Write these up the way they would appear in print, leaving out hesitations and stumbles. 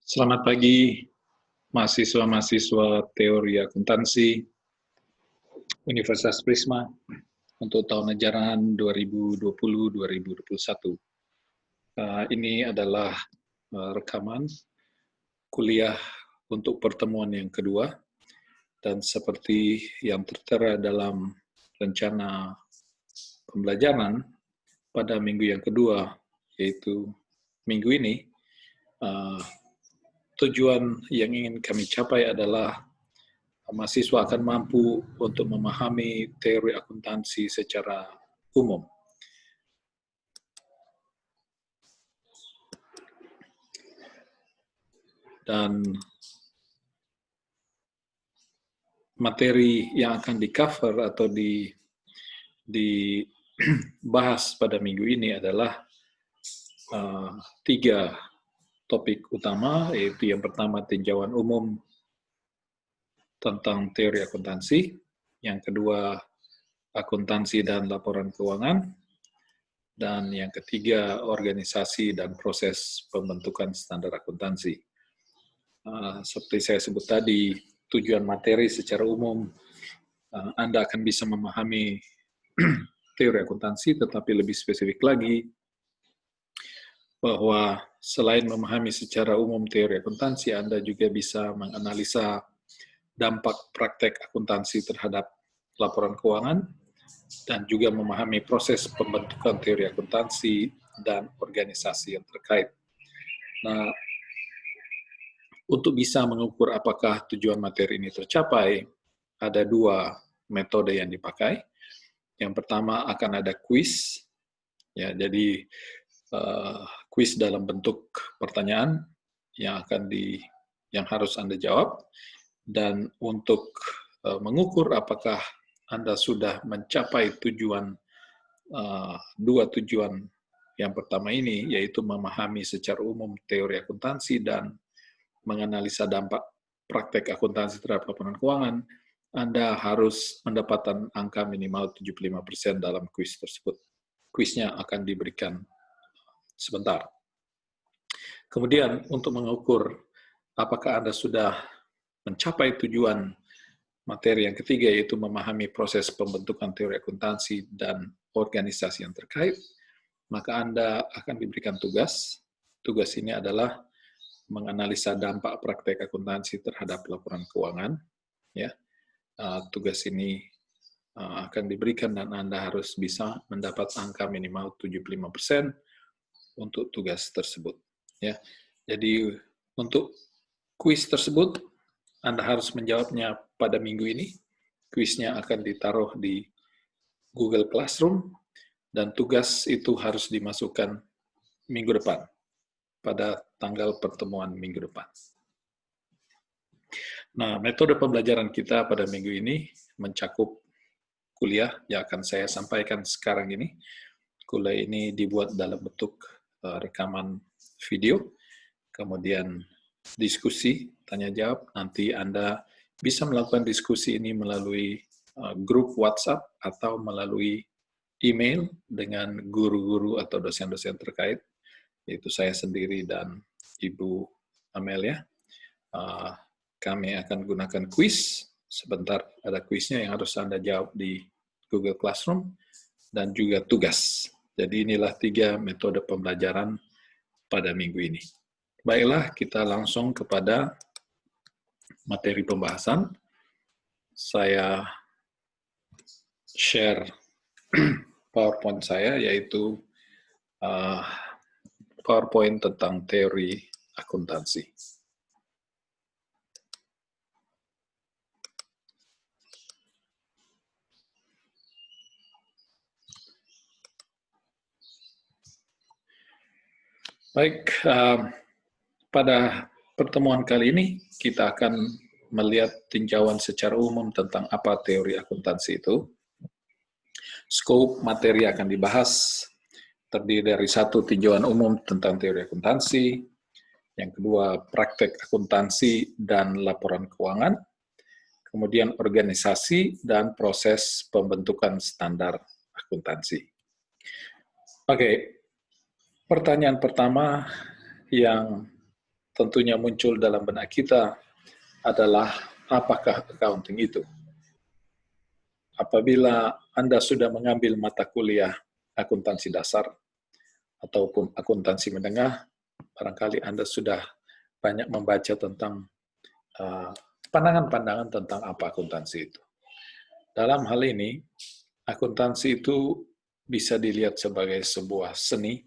Selamat pagi, mahasiswa-mahasiswa teori akuntansi Universitas Prisma untuk tahun ajaran 2020-2021. Ini adalah rekaman kuliah untuk pertemuan yang kedua, dan seperti yang tertera dalam rencana pembelajaran pada minggu yang kedua, yaitu minggu ini, tujuan yang ingin kami capai adalah mahasiswa akan mampu untuk memahami teori akuntansi secara umum. Dan materi yang akan di-cover atau dibahas pada minggu ini adalah 3 topik utama, yaitu yang pertama tinjauan umum tentang teori akuntansi, yang kedua akuntansi dan laporan keuangan, dan yang ketiga organisasi dan proses pembentukan standar akuntansi. Seperti saya sebut tadi, tujuan materi secara umum, Anda akan bisa memahami teori akuntansi, tetapi lebih spesifik lagi, bahwa selain memahami secara umum teori akuntansi, Anda juga bisa menganalisa dampak praktek akuntansi terhadap laporan keuangan, dan juga memahami proses pembentukan teori akuntansi dan organisasi yang terkait. Nah, untuk bisa mengukur apakah tujuan materi ini tercapai, ada 2 metode yang dipakai. Yang pertama akan ada kuis, ya, jadi kuis dalam bentuk pertanyaan yang harus Anda jawab, dan untuk mengukur apakah Anda sudah mencapai dua tujuan yang pertama ini, yaitu memahami secara umum teori akuntansi dan menganalisa dampak praktek akuntansi terhadap laporan keuangan, Anda harus mendapatkan angka minimal 75% dalam kuis tersebut. Kuisnya akan diberikan sebentar. Kemudian untuk mengukur apakah Anda sudah mencapai tujuan materi yang ketiga, yaitu memahami proses pembentukan teori akuntansi dan organisasi yang terkait, maka Anda akan diberikan tugas. Tugas ini adalah menganalisa dampak praktek akuntansi terhadap laporan keuangan. Ya, tugas ini akan diberikan dan Anda harus bisa mendapat angka minimal 75% untuk tugas tersebut. Ya, jadi untuk kuis tersebut Anda harus menjawabnya pada minggu ini. Kuisnya akan ditaruh di Google Classroom dan tugas itu harus dimasukkan minggu depan, pada tanggal pertemuan minggu depan. Nah, metode pembelajaran kita pada minggu ini mencakup kuliah yang akan saya sampaikan sekarang ini. Kuliah ini dibuat dalam bentuk rekaman video, kemudian diskusi, tanya jawab. Nanti Anda bisa melakukan diskusi ini melalui grup WhatsApp atau melalui email dengan guru-guru atau dosen-dosen terkait, yaitu saya sendiri dan Ibu Amelia. Kami akan gunakan kuis. Sebentar ada kuisnya yang harus Anda jawab di Google Classroom, dan juga tugas. Jadi inilah 3 metode pembelajaran pada minggu ini. Baiklah, kita langsung kepada materi pembahasan. Saya share PowerPoint saya, yaitu PowerPoint tentang teori akuntansi. Baik, pada pertemuan kali ini kita akan melihat tinjauan secara umum tentang apa teori akuntansi itu. Skop materi akan dibahas terdiri dari 1, tinjauan umum tentang teori akuntansi, yang kedua praktek akuntansi dan laporan keuangan, kemudian organisasi dan proses pembentukan standar akuntansi. Oke, pertanyaan pertama yang tentunya muncul dalam benak kita adalah apakah accounting itu? Apabila Anda sudah mengambil mata kuliah akuntansi dasar ataupun akuntansi menengah, barangkali Anda sudah banyak membaca tentang pandangan-pandangan tentang apa akuntansi itu. Dalam hal ini, akuntansi itu bisa dilihat sebagai sebuah seni,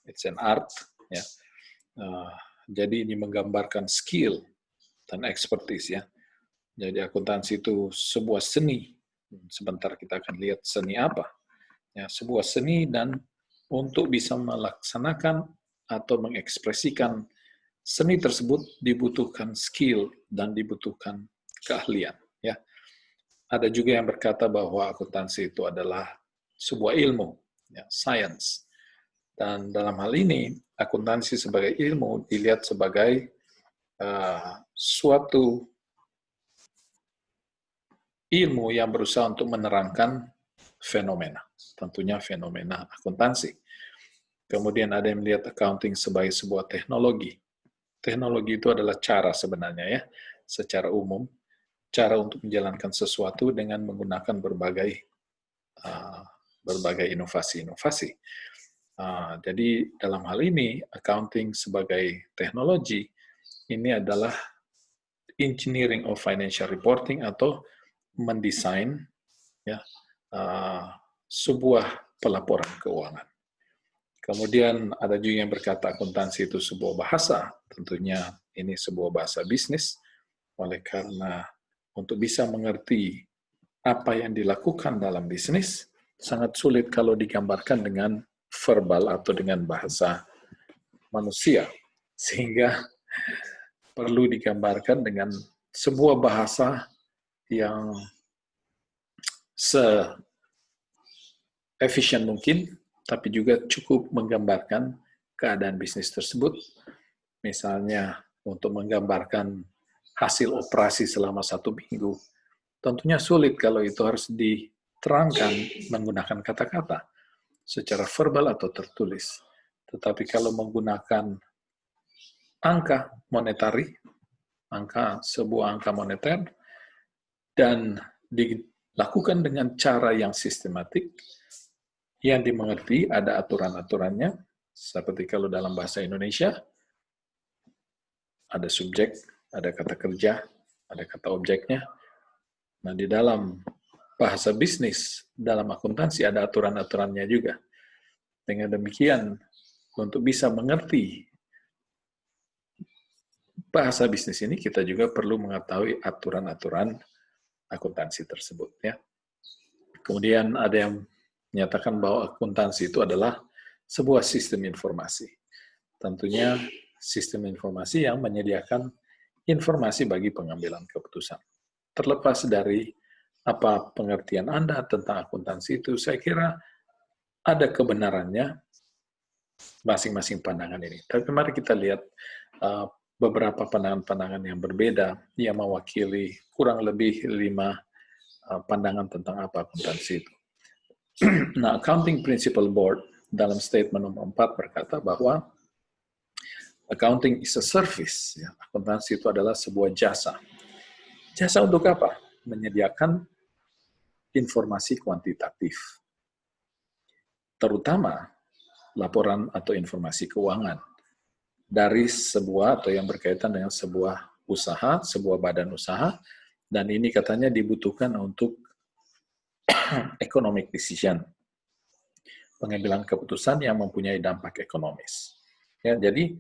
it's an art, ya. Jadi ini menggambarkan skill dan expertise, ya. Jadi akuntansi itu sebuah seni. Sebentar kita akan lihat seni apa. Ya, sebuah seni, dan untuk bisa melaksanakan atau mengekspresikan seni tersebut dibutuhkan skill dan dibutuhkan keahlian. Ya, ada juga yang berkata bahwa akuntansi itu adalah sebuah ilmu, ya, science. Dan dalam hal ini, akuntansi sebagai ilmu dilihat sebagai suatu ilmu yang berusaha untuk menerangkan fenomena, tentunya fenomena akuntansi. Kemudian ada yang melihat accounting sebagai sebuah teknologi. Teknologi itu adalah cara sebenarnya, ya, secara umum, cara untuk menjalankan sesuatu dengan menggunakan berbagai inovasi-inovasi. Jadi dalam hal ini, accounting sebagai teknologi ini adalah engineering of financial reporting, atau mendesain, ya, sebuah pelaporan keuangan. Kemudian ada juga yang berkata akuntansi itu sebuah bahasa. Tentunya ini sebuah bahasa bisnis, oleh karena untuk bisa mengerti apa yang dilakukan dalam bisnis, sangat sulit kalau digambarkan dengan verbal atau dengan bahasa manusia. Sehingga perlu digambarkan dengan sebuah bahasa yang se-efisien mungkin, tapi juga cukup menggambarkan keadaan bisnis tersebut. Misalnya, untuk menggambarkan hasil operasi selama 1 minggu, tentunya sulit kalau itu harus diterangkan menggunakan kata-kata, secara verbal atau tertulis. Tetapi kalau menggunakan angka monetari, sebuah angka moneter, dan dilakukan dengan cara yang sistematik, yang dimengerti, ada aturan-aturannya, seperti kalau dalam bahasa Indonesia, ada subjek, ada kata kerja, ada kata objeknya. Nah, di dalam bahasa bisnis, dalam akuntansi, ada aturan-aturannya juga. Dengan demikian, untuk bisa mengerti bahasa bisnis ini, kita juga perlu mengetahui aturan-aturan akuntansi tersebut, ya. Kemudian ada yang menyatakan bahwa akuntansi itu adalah sebuah sistem informasi. Tentunya sistem informasi yang menyediakan informasi bagi pengambilan keputusan. Terlepas dari apa pengertian Anda tentang akuntansi itu, saya kira ada kebenarannya masing-masing pandangan ini. Tapi mari kita lihat beberapa pandangan-pandangan yang berbeda yang mewakili kurang lebih 5 pandangan tentang apa akuntansi itu. Nah, Accounting Principle Board dalam statement nomor 4 berkata bahwa accounting is a service. Ya, akuntansi itu adalah sebuah jasa. Jasa untuk apa? Menyediakan informasi kuantitatif, terutama laporan atau informasi keuangan dari sebuah atau yang berkaitan dengan sebuah usaha, sebuah badan usaha, dan ini katanya dibutuhkan untuk economic decision, pengambilan keputusan yang mempunyai dampak ekonomis. Ya, jadi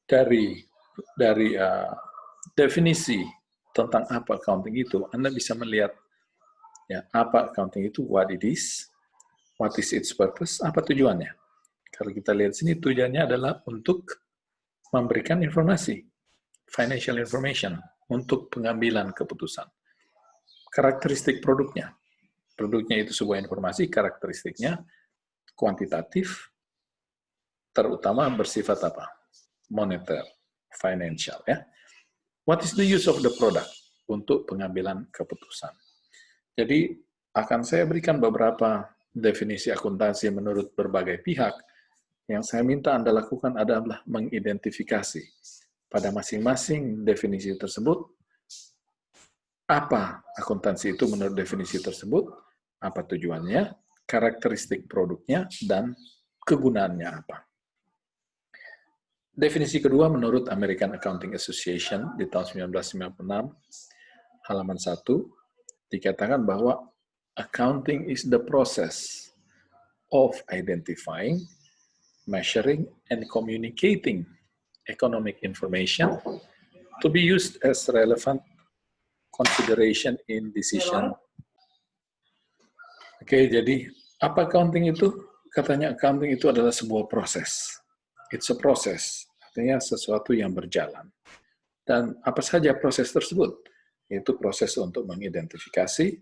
dari definisi tentang apa accounting itu, Anda bisa melihat, ya, apa accounting itu, what it is its purpose, apa tujuannya. Kalau kita lihat sini, tujuannya adalah untuk memberikan informasi, financial information, untuk pengambilan keputusan. Karakteristik produknya itu sebuah informasi, karakteristiknya kuantitatif, terutama bersifat apa? Moneter, financial, ya. What is the use of the product? Untuk pengambilan keputusan. Jadi, akan saya berikan beberapa definisi akuntansi menurut berbagai pihak. Yang saya minta Anda lakukan adalah mengidentifikasi pada masing-masing definisi tersebut, apa akuntansi itu menurut definisi tersebut, apa tujuannya, karakteristik produknya, dan kegunaannya apa. Definisi kedua menurut American Accounting Association di tahun 1996, halaman 1, dikatakan bahwa accounting is the process of identifying, measuring, and communicating economic information to be used as relevant consideration in decision. Oke, jadi apa accounting itu? Katanya accounting itu adalah sebuah proses. It's a process, artinya sesuatu yang berjalan. Dan apa saja proses tersebut? Yaitu proses untuk mengidentifikasi,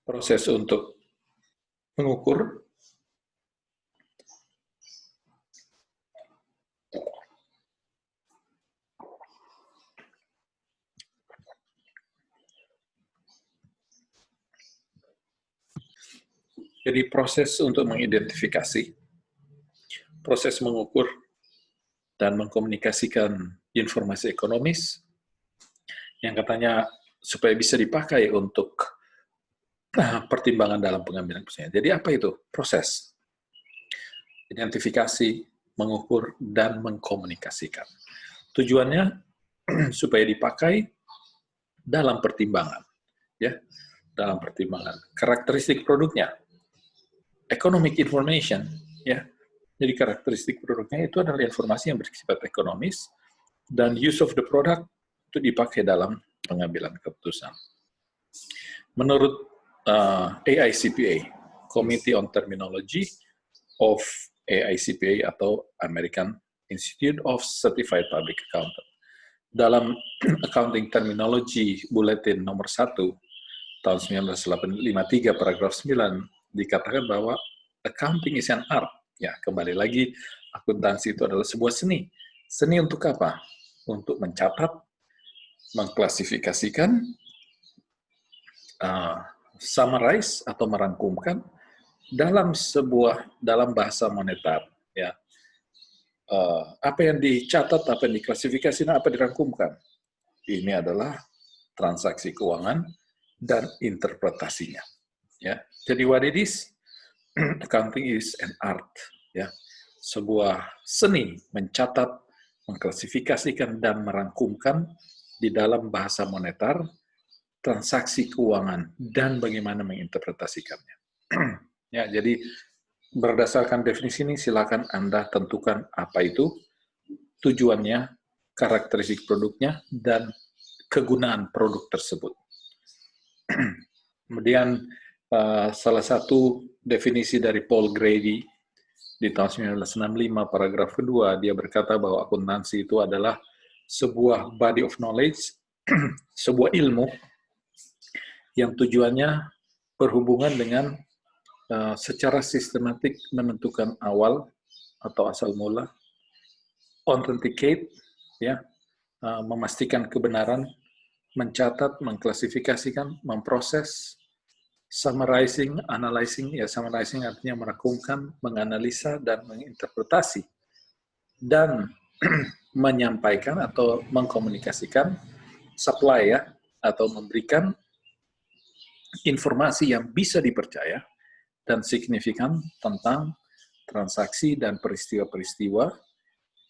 proses untuk mengukur, jadi proses untuk mengidentifikasi, proses mengukur, dan mengkomunikasikan informasi ekonomis yang katanya supaya bisa dipakai untuk pertimbangan dalam pengambilan keputusan. Jadi apa itu? Proses. Identifikasi, mengukur, dan mengkomunikasikan. Tujuannya supaya dipakai dalam pertimbangan. Ya, dalam pertimbangan. Karakteristik produknya, economic information, ya. Jadi karakteristik produknya itu adalah informasi yang bersifat ekonomis, dan use of the product itu dipakai dalam pengambilan keputusan. Menurut AICPA, Committee on Terminology of AICPA atau American Institute of Certified Public Accountant, dalam Accounting Terminology Bulletin nomor 1 tahun 1953 paragraf 9 dikatakan bahwa accounting is an art. Ya, kembali lagi, akuntansi itu adalah sebuah seni. Seni untuk apa? Untuk mencatat, mengklasifikasikan, summarize atau merangkumkan dalam bahasa moneter. Ya, apa yang dicatat, apa yang diklasifikasikan, apa dirangkumkan. Ini adalah transaksi keuangan dan interpretasinya. Ya, jadi what it is? Accounting is an art, ya, sebuah seni mencatat, mengklasifikasikan dan merangkumkan di dalam bahasa moneter transaksi keuangan dan bagaimana menginterpretasikannya. Ya, jadi berdasarkan definisi ini silakan Anda tentukan apa itu tujuannya, karakteristik produknya, dan kegunaan produk tersebut. Kemudian salah satu definisi dari Paul Grady di tahun 1965 paragraf kedua, dia berkata bahwa akuntansi itu adalah sebuah body of knowledge, sebuah ilmu yang tujuannya berhubungan dengan secara sistematik menentukan awal atau asal mula, authenticate, ya, memastikan kebenaran, mencatat, mengklasifikasikan, memproses, summarizing, analyzing, ya summarizing artinya merangkumkan, menganalisa, dan menginterpretasi, dan menyampaikan atau mengkomunikasikan, supply ya, atau memberikan informasi yang bisa dipercaya dan signifikan tentang transaksi dan peristiwa-peristiwa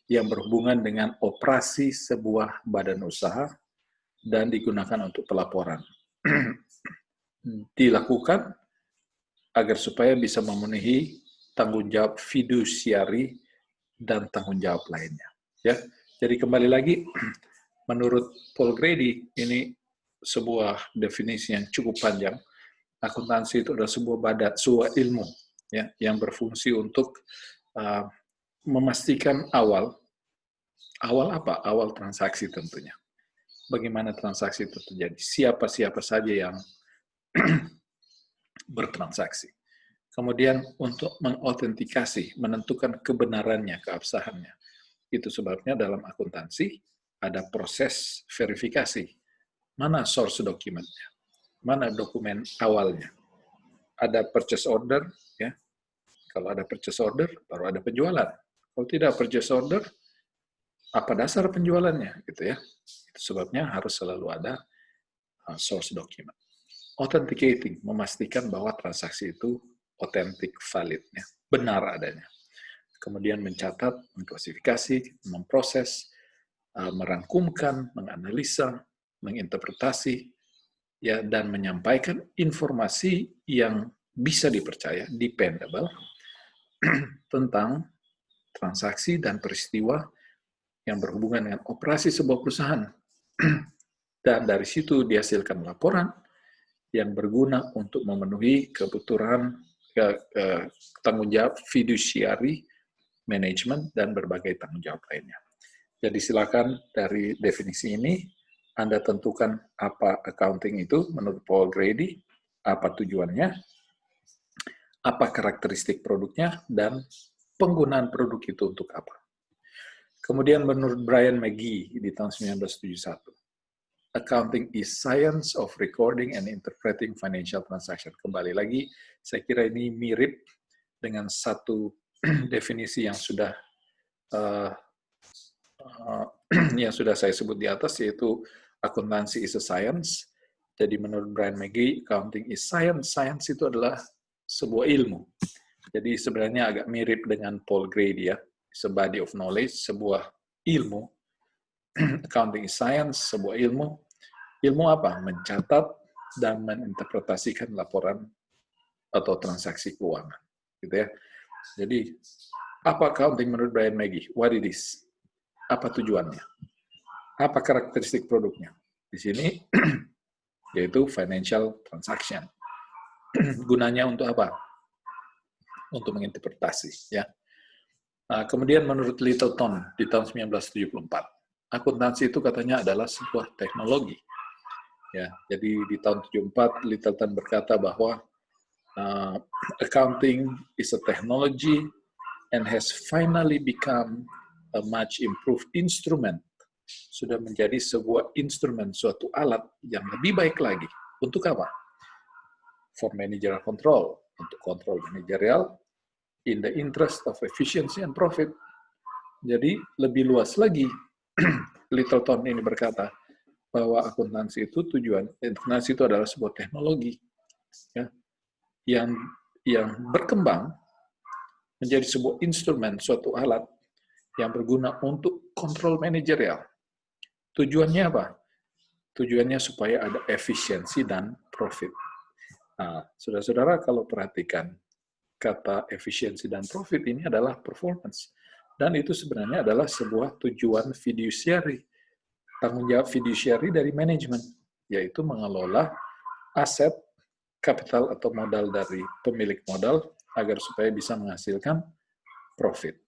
yang berhubungan dengan operasi sebuah badan usaha dan digunakan untuk pelaporan. Dilakukan agar supaya bisa memenuhi tanggung jawab fidusiari dan tanggung jawab lainnya. Ya, jadi kembali lagi, menurut Paul Grady ini sebuah definisi yang cukup panjang. Akuntansi itu adalah sebuah ilmu, ya, yang berfungsi untuk memastikan awal apa? Awal transaksi tentunya. Bagaimana transaksi itu terjadi? Siapa saja yang bertransaksi. Kemudian untuk mengautentikasi, menentukan kebenarannya, keabsahannya. Itu sebabnya dalam akuntansi ada proses verifikasi. Mana source dokumennya? Mana dokumen awalnya? Ada purchase order, ya. Kalau ada purchase order, baru ada penjualan. Kalau tidak purchase order, apa dasar penjualannya, gitu ya. Itu sebabnya harus selalu ada source document. Authenticating, memastikan bahwa transaksi itu authentic, validnya, benar adanya. Kemudian mencatat, mengklasifikasi, memproses, merangkumkan, menganalisa, menginterpretasi, ya, dan menyampaikan informasi yang bisa dipercaya, dependable, tentang transaksi dan peristiwa yang berhubungan dengan operasi sebuah perusahaan. Dan dari situ dihasilkan laporan yang berguna untuk memenuhi kebutuhan tanggung jawab fiduciary management dan berbagai tanggung jawab lainnya. Jadi silakan dari definisi ini Anda tentukan apa accounting itu menurut Paul Grady, apa tujuannya, apa karakteristik produknya, dan penggunaan produk itu untuk apa. Kemudian menurut Brian McGee di tahun 1971, accounting is science of recording and interpreting financial transaction. Kembali lagi, saya kira ini mirip dengan satu definisi yang sudah saya sebut di atas, yaitu akuntansi is a science. Jadi menurut Brian McGee, accounting is science. Science itu adalah sebuah ilmu. Jadi sebenarnya agak mirip dengan Paul Grady ya, it's a body of knowledge, sebuah ilmu. Accounting is science, sebuah ilmu. Ilmu apa? Mencatat dan menginterpretasikan laporan atau transaksi keuangan, gitu ya. Jadi apa accounting menurut Brian McGee? What it is? Apa tujuannya? Apa karakteristik produknya? Di sini yaitu financial transaction. Gunanya untuk apa? Untuk menginterpretasi, ya. Kemudian menurut Littleton di tahun 1974, akuntansi itu katanya adalah sebuah teknologi. Ya, jadi di tahun 74 Littleton berkata bahwa accounting is a technology and has finally become a much improved instrument. Sudah menjadi sebuah instrumen, suatu alat yang lebih baik lagi. Untuk apa? For managerial control, untuk kontrol manajerial, in the interest of efficiency and profit. Jadi lebih luas lagi, Littleton ini berkata bahwa akuntansi itu akuntansi itu adalah sebuah teknologi, ya, yang berkembang menjadi sebuah instrumen, suatu alat yang berguna untuk kontrol manajerial. Tujuannya apa? Tujuannya supaya ada efisiensi dan profit. Nah, saudara-saudara kalau perhatikan kata efisiensi dan profit ini adalah performance. Dan itu sebenarnya adalah sebuah tujuan fiduciary, tanggung jawab fiduciary dari manajemen, yaitu mengelola aset, kapital atau modal dari pemilik modal agar supaya bisa menghasilkan profit.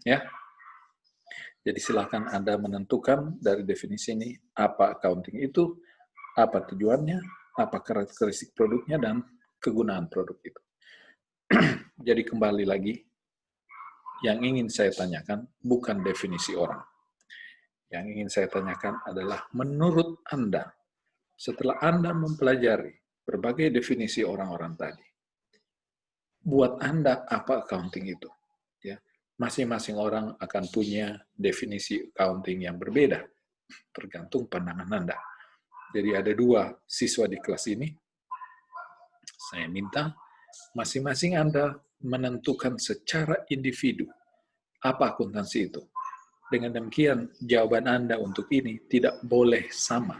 Ya. Jadi silakan Anda menentukan dari definisi ini apa accounting itu, apa tujuannya, apa karakteristik produknya, dan kegunaan produk itu. Jadi kembali lagi, yang ingin saya tanyakan bukan definisi orang. Yang ingin saya tanyakan adalah menurut Anda, setelah Anda mempelajari berbagai definisi orang-orang tadi, buat Anda apa accounting itu? Ya, masing-masing orang akan punya definisi accounting yang berbeda, tergantung pandangan Anda. Jadi ada 2 siswa di kelas ini, saya minta masing-masing Anda menentukan secara individu apa akuntansi itu. Dengan demikian, jawaban Anda untuk ini tidak boleh sama.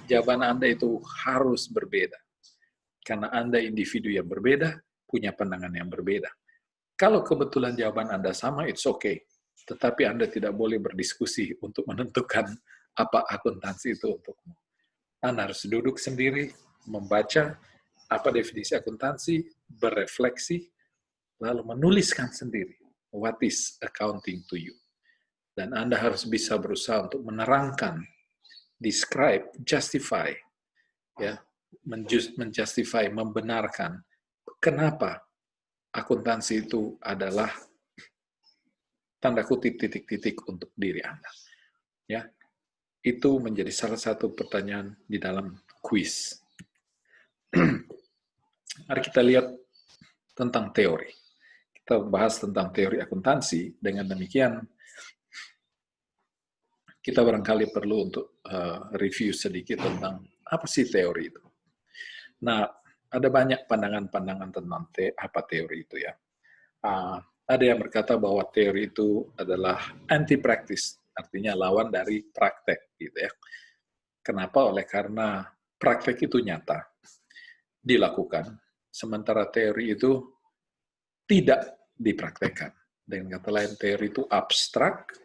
Jawaban Anda itu harus berbeda. Karena Anda individu yang berbeda, punya pandangan yang berbeda. Kalau kebetulan jawaban Anda sama, it's okay. Tetapi Anda tidak boleh berdiskusi untuk menentukan apa akuntansi itu untukmu. Anda harus duduk sendiri, membaca apa definisi akuntansi, berefleksi, lalu menuliskan sendiri, what is accounting to you. Dan Anda harus bisa berusaha untuk menerangkan, describe, justify, ya, menjustify, membenarkan kenapa akuntansi itu adalah tanda kutip titik-titik untuk diri Anda. Ya, itu menjadi salah satu pertanyaan di dalam kuis. Mari kita lihat tentang teori. Kita bahas tentang teori akuntansi. Dengan demikian, kita barangkali perlu untuk review sedikit tentang apa sih teori itu. Nah, ada banyak pandangan-pandangan tentang apa teori itu ya. Ada yang berkata bahwa teori itu adalah anti-practice, artinya lawan dari praktek, gitu ya. Kenapa? Oleh karena praktek itu nyata, dilakukan, sementara teori itu tidak dipraktekkan. Dengan kata lain, teori itu abstrak,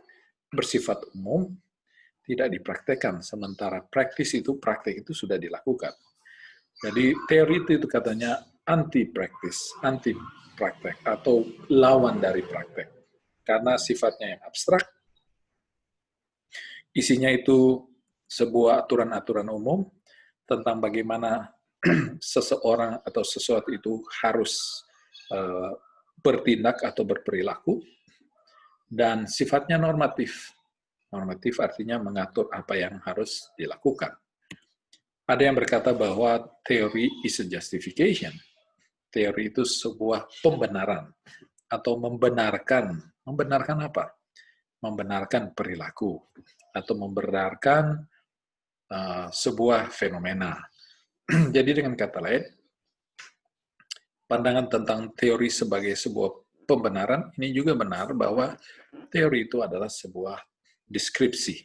bersifat umum, tidak dipraktekkan, sementara praktek itu sudah dilakukan. Jadi teori itu katanya anti-practice, anti-praktek, atau lawan dari praktek. Karena sifatnya yang abstrak, isinya itu sebuah aturan-aturan umum tentang bagaimana seseorang atau sesuatu itu harus bertindak atau berperilaku, dan sifatnya normatif. Normatif artinya mengatur apa yang harus dilakukan. Ada yang berkata bahwa teori is a justification. Teori itu sebuah pembenaran atau membenarkan. Membenarkan apa? Membenarkan perilaku atau membenarkan sebuah fenomena. Jadi dengan kata lain, pandangan tentang teori sebagai sebuah pembenaran ini juga benar bahwa teori itu adalah sebuah deskripsi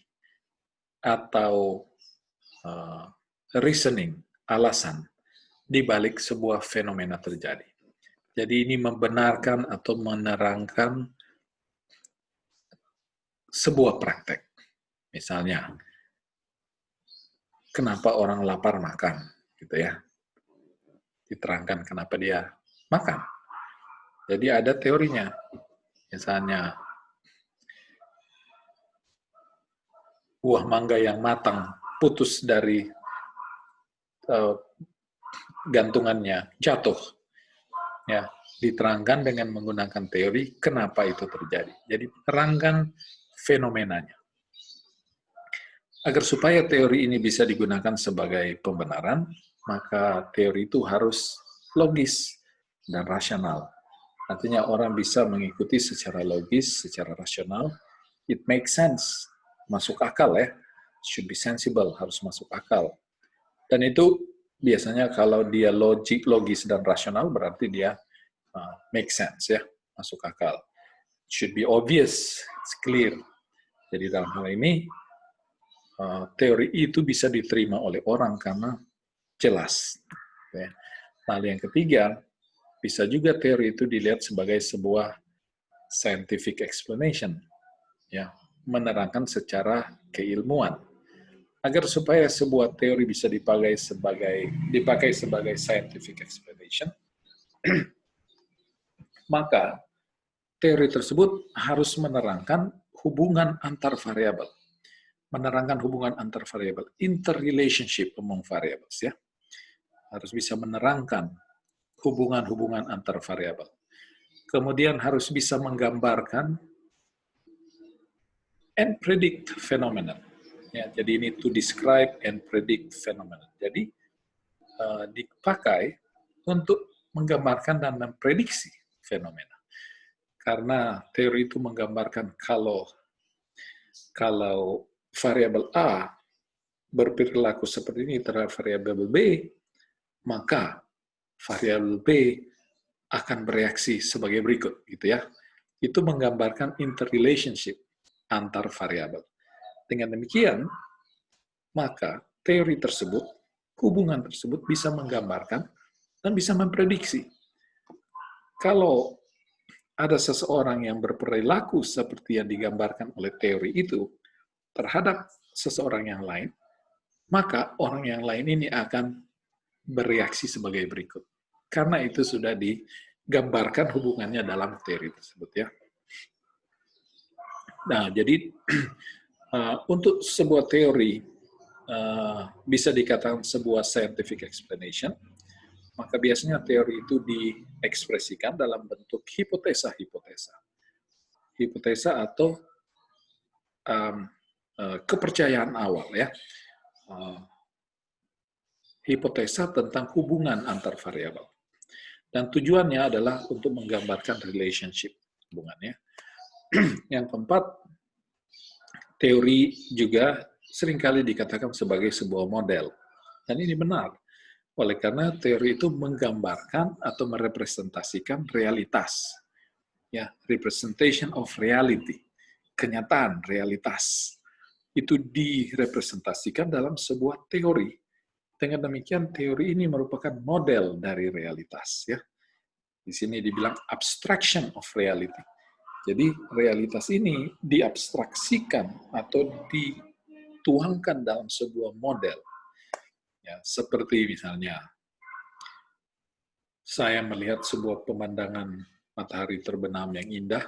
atau reasoning, alasan di balik sebuah fenomena terjadi. Jadi ini membenarkan atau menerangkan sebuah praktek. Misalnya, kenapa orang lapar makan, gitu ya. Diterangkan kenapa dia makan. Jadi ada teorinya. Misalnya, buah mangga yang matang putus dari gantungannya, jatuh. Ya, diterangkan dengan menggunakan teori kenapa itu terjadi. Jadi menerangkan fenomenanya. Agar supaya teori ini bisa digunakan sebagai pembenaran, maka teori itu harus logis dan rasional. Artinya orang bisa mengikuti secara logis, secara rasional. It makes sense, masuk akal ya. Should be sensible, harus masuk akal. Dan itu biasanya kalau dia logis dan rasional berarti dia make sense ya, masuk akal. Should be obvious, it's clear. Jadi dalam hal ini teori itu bisa diterima oleh orang karena jelas. Ya. Lalu yang ketiga, bisa juga teori itu dilihat sebagai sebuah scientific explanation, ya, menerangkan secara keilmuan. Agar supaya sebuah teori bisa dipakai sebagai scientific explanation, maka teori tersebut harus menerangkan hubungan antar variabel. Menerangkan hubungan antar variabel, interrelationship among variables ya. Harus bisa menerangkan hubungan-hubungan antar variabel. Kemudian harus bisa menggambarkan and predict phenomenon. Ya, jadi ini to describe and predict phenomenon. Jadi dipakai untuk menggambarkan dan memprediksi fenomena. Karena teori itu menggambarkan kalau variabel A berperilaku seperti ini terhadap variabel B, maka variabel B akan bereaksi sebagai berikut, gitu ya. Itu menggambarkan interrelationship antar variabel. Dengan demikian, maka teori tersebut, hubungan tersebut bisa menggambarkan dan bisa memprediksi. Kalau ada seseorang yang berperilaku seperti yang digambarkan oleh teori itu terhadap seseorang yang lain, maka orang yang lain ini akan bereaksi sebagai berikut. Karena itu sudah digambarkan hubungannya dalam teori tersebut ya. Nah, jadi untuk sebuah teori bisa dikatakan sebuah scientific explanation, maka biasanya teori itu diekspresikan dalam bentuk hipotesa-hipotesa. Hipotesa atau kepercayaan awal ya. Hipotesa tentang hubungan antar variabel. Dan tujuannya adalah untuk menggambarkan relationship hubungannya. Yang keempat, teori juga seringkali dikatakan sebagai sebuah model. Dan ini benar. Oleh karena teori itu menggambarkan atau merepresentasikan realitas. Ya, representation of reality. Kenyataan, realitas. Itu direpresentasikan dalam sebuah teori. Dengan demikian, teori ini merupakan model dari realitas. Ya. Di sini dibilang abstraction of reality. Jadi realitas ini diabstraksikan atau dituangkan dalam sebuah model. Ya, seperti misalnya, saya melihat sebuah pemandangan matahari terbenam yang indah,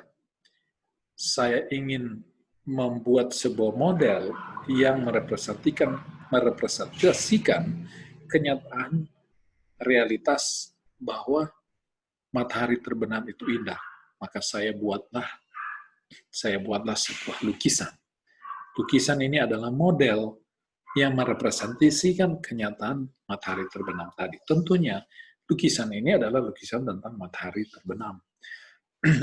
saya ingin membuat sebuah model yang merepresentasikan kenyataan realitas bahwa matahari terbenam itu indah. Maka saya buatlah sebuah lukisan. Lukisan ini adalah model yang merepresentasikan kenyataan matahari terbenam tadi. Tentunya lukisan ini adalah lukisan tentang matahari terbenam.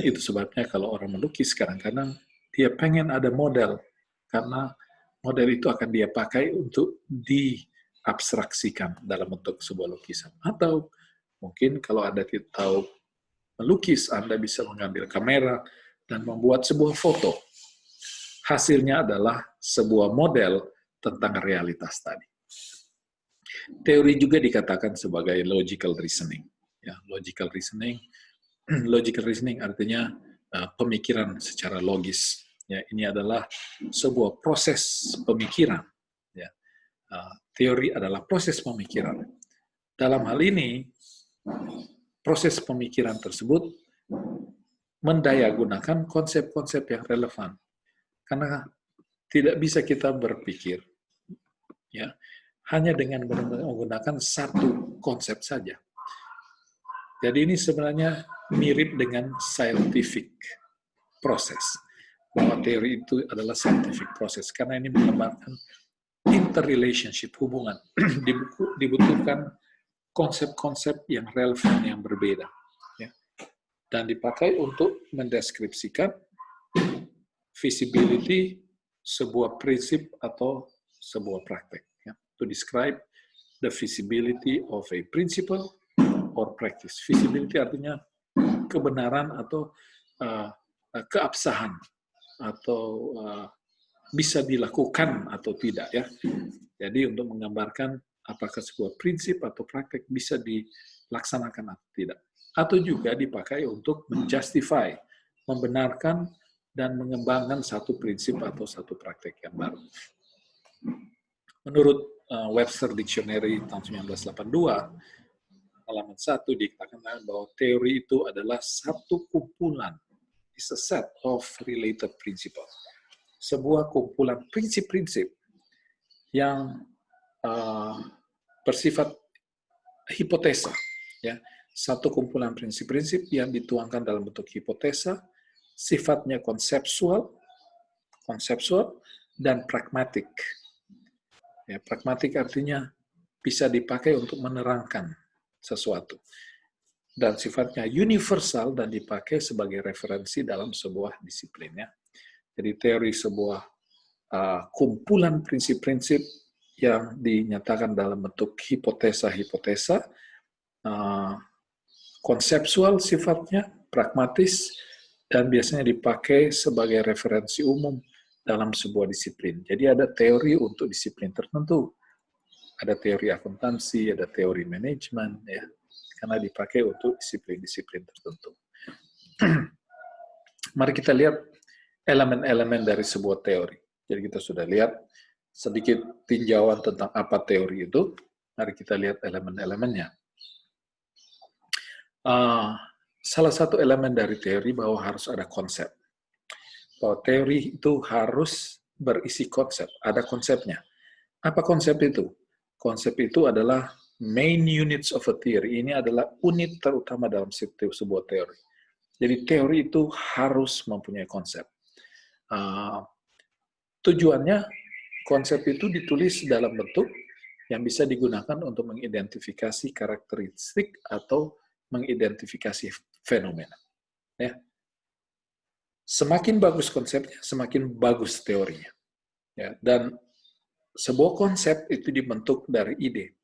Itu sebabnya kalau orang melukis kadang-kadang dia pengen ada model, karena model itu akan dia pakai untuk diabstraksikan dalam bentuk sebuah lukisan. Atau mungkin kalau Anda tidak tahu melukis, Anda bisa mengambil kamera dan membuat sebuah foto. Hasilnya adalah sebuah model tentang realitas tadi. Teori juga dikatakan sebagai logical reasoning. Ya, logical reasoning artinya pemikiran secara logis. Ya, ini adalah sebuah proses pemikiran. Ya, teori adalah proses pemikiran. Dalam hal ini, proses pemikiran tersebut mendayagunakan konsep-konsep yang relevan. Karena tidak bisa kita berpikir ya hanya dengan menggunakan satu konsep saja. Jadi ini sebenarnya mirip dengan scientific process. Bahwa teori itu adalah scientific process karena ini menggambarkan interrelationship, hubungan. Dibutuhkan konsep-konsep yang relevan, yang berbeda. Ya. Dan dipakai untuk mendeskripsikan visibility sebuah prinsip atau sebuah praktek. Ya. To describe the visibility of a principle or practice. Visibility artinya kebenaran atau keabsahan atau bisa dilakukan atau tidak ya. Jadi untuk menggambarkan apakah sebuah prinsip atau praktek bisa dilaksanakan atau tidak. Atau juga dipakai untuk menjustify, membenarkan dan mengembangkan satu prinsip atau satu praktek yang baru. Menurut Webster Dictionary tahun 1982, halaman 1 dikatakan bahwa teori itu adalah satu kumpulan, is a set of related principles. Sebuah kumpulan prinsip-prinsip yang bersifat hipotesa, ya, satu kumpulan prinsip-prinsip yang dituangkan dalam bentuk hipotesa, sifatnya konsepsual dan pragmatik. Ya, pragmatik artinya bisa dipakai untuk menerangkan sesuatu. Dan sifatnya universal dan dipakai sebagai referensi dalam sebuah disiplin. Ya. Jadi teori sebuah kumpulan prinsip-prinsip yang dinyatakan dalam bentuk hipotesa-hipotesa, konsepsual sifatnya, pragmatis, dan biasanya dipakai sebagai referensi umum dalam sebuah disiplin. Jadi ada teori untuk disiplin tertentu. Ada teori akuntansi, ada teori manajemen, ya, karena dipakai untuk disiplin-disiplin tertentu. Mari kita lihat elemen-elemen dari sebuah teori. Jadi kita sudah lihat sedikit tinjauan tentang apa teori itu. Mari kita lihat elemen-elemennya. Salah satu elemen dari teori bahwa harus ada konsep. Bahwa teori itu harus berisi konsep, ada konsepnya. Apa konsep itu? Konsep itu adalah main units of a theory. Ini adalah unit terutama dalam sebuah teori. Jadi teori itu harus mempunyai konsep. Tujuannya, konsep itu ditulis dalam bentuk yang bisa digunakan untuk mengidentifikasi karakteristik atau mengidentifikasi fenomena. Ya. Semakin bagus konsepnya, semakin bagus teorinya. Ya. Dan sebuah konsep itu dibentuk dari ide.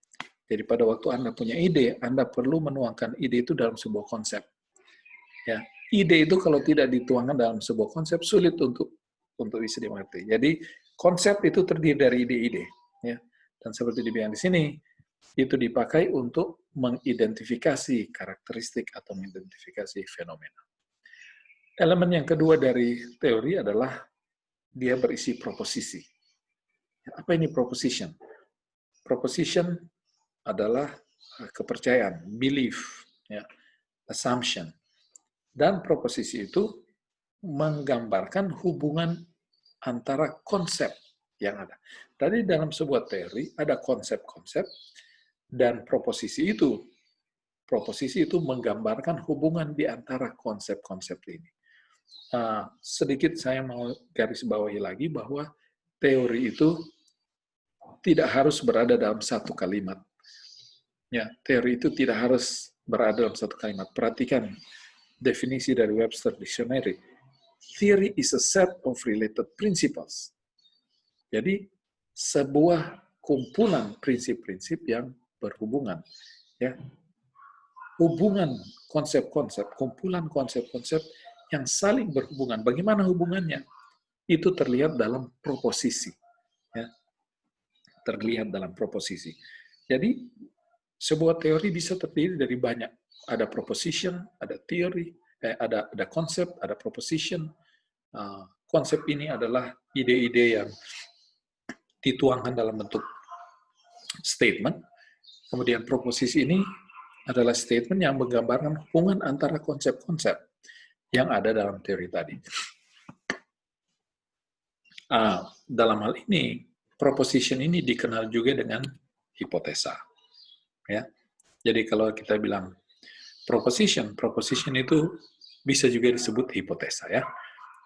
Jadi pada waktu Anda punya ide, Anda perlu menuangkan ide itu dalam sebuah konsep. Ya. Ide itu kalau tidak dituangkan dalam sebuah konsep, sulit untuk bisa dimengerti. Jadi konsep itu terdiri dari ide-ide. Ya. Dan seperti dibilang di sini, itu dipakai untuk mengidentifikasi karakteristik atau mengidentifikasi fenomena. Elemen yang kedua dari teori adalah dia berisi proposisi. Apa ini proposition? Proposition adalah kepercayaan, belief, ya, assumption. Dan proposisi itu menggambarkan hubungan antara konsep yang ada. Tadi dalam sebuah teori ada konsep-konsep dan proposisi itu menggambarkan hubungan di antara konsep-konsep ini. Sedikit saya mau garis bawahi lagi bahwa teori itu tidak harus berada dalam satu kalimat. Ya, teori itu tidak harus berada dalam satu kalimat. Perhatikan definisi dari Webster Dictionary. Theory is a set of related principles. Jadi, sebuah kumpulan prinsip-prinsip yang berhubungan. Ya. Hubungan konsep-konsep, kumpulan konsep-konsep yang saling berhubungan. Bagaimana hubungannya? Itu terlihat dalam proposisi. Ya. Terlihat dalam proposisi. Jadi, sebuah teori bisa terdiri dari banyak. Ada proposition, ada teori, ada konsep, ada proposition. Konsep ini adalah ide-ide yang dituangkan dalam bentuk statement. Kemudian proposisi ini adalah statement yang menggambarkan hubungan antara konsep-konsep yang ada dalam teori tadi. Dalam hal ini, proposition ini dikenal juga dengan hipotesa. Ya. Jadi kalau kita bilang proposition itu bisa juga disebut hipotesa. Ya.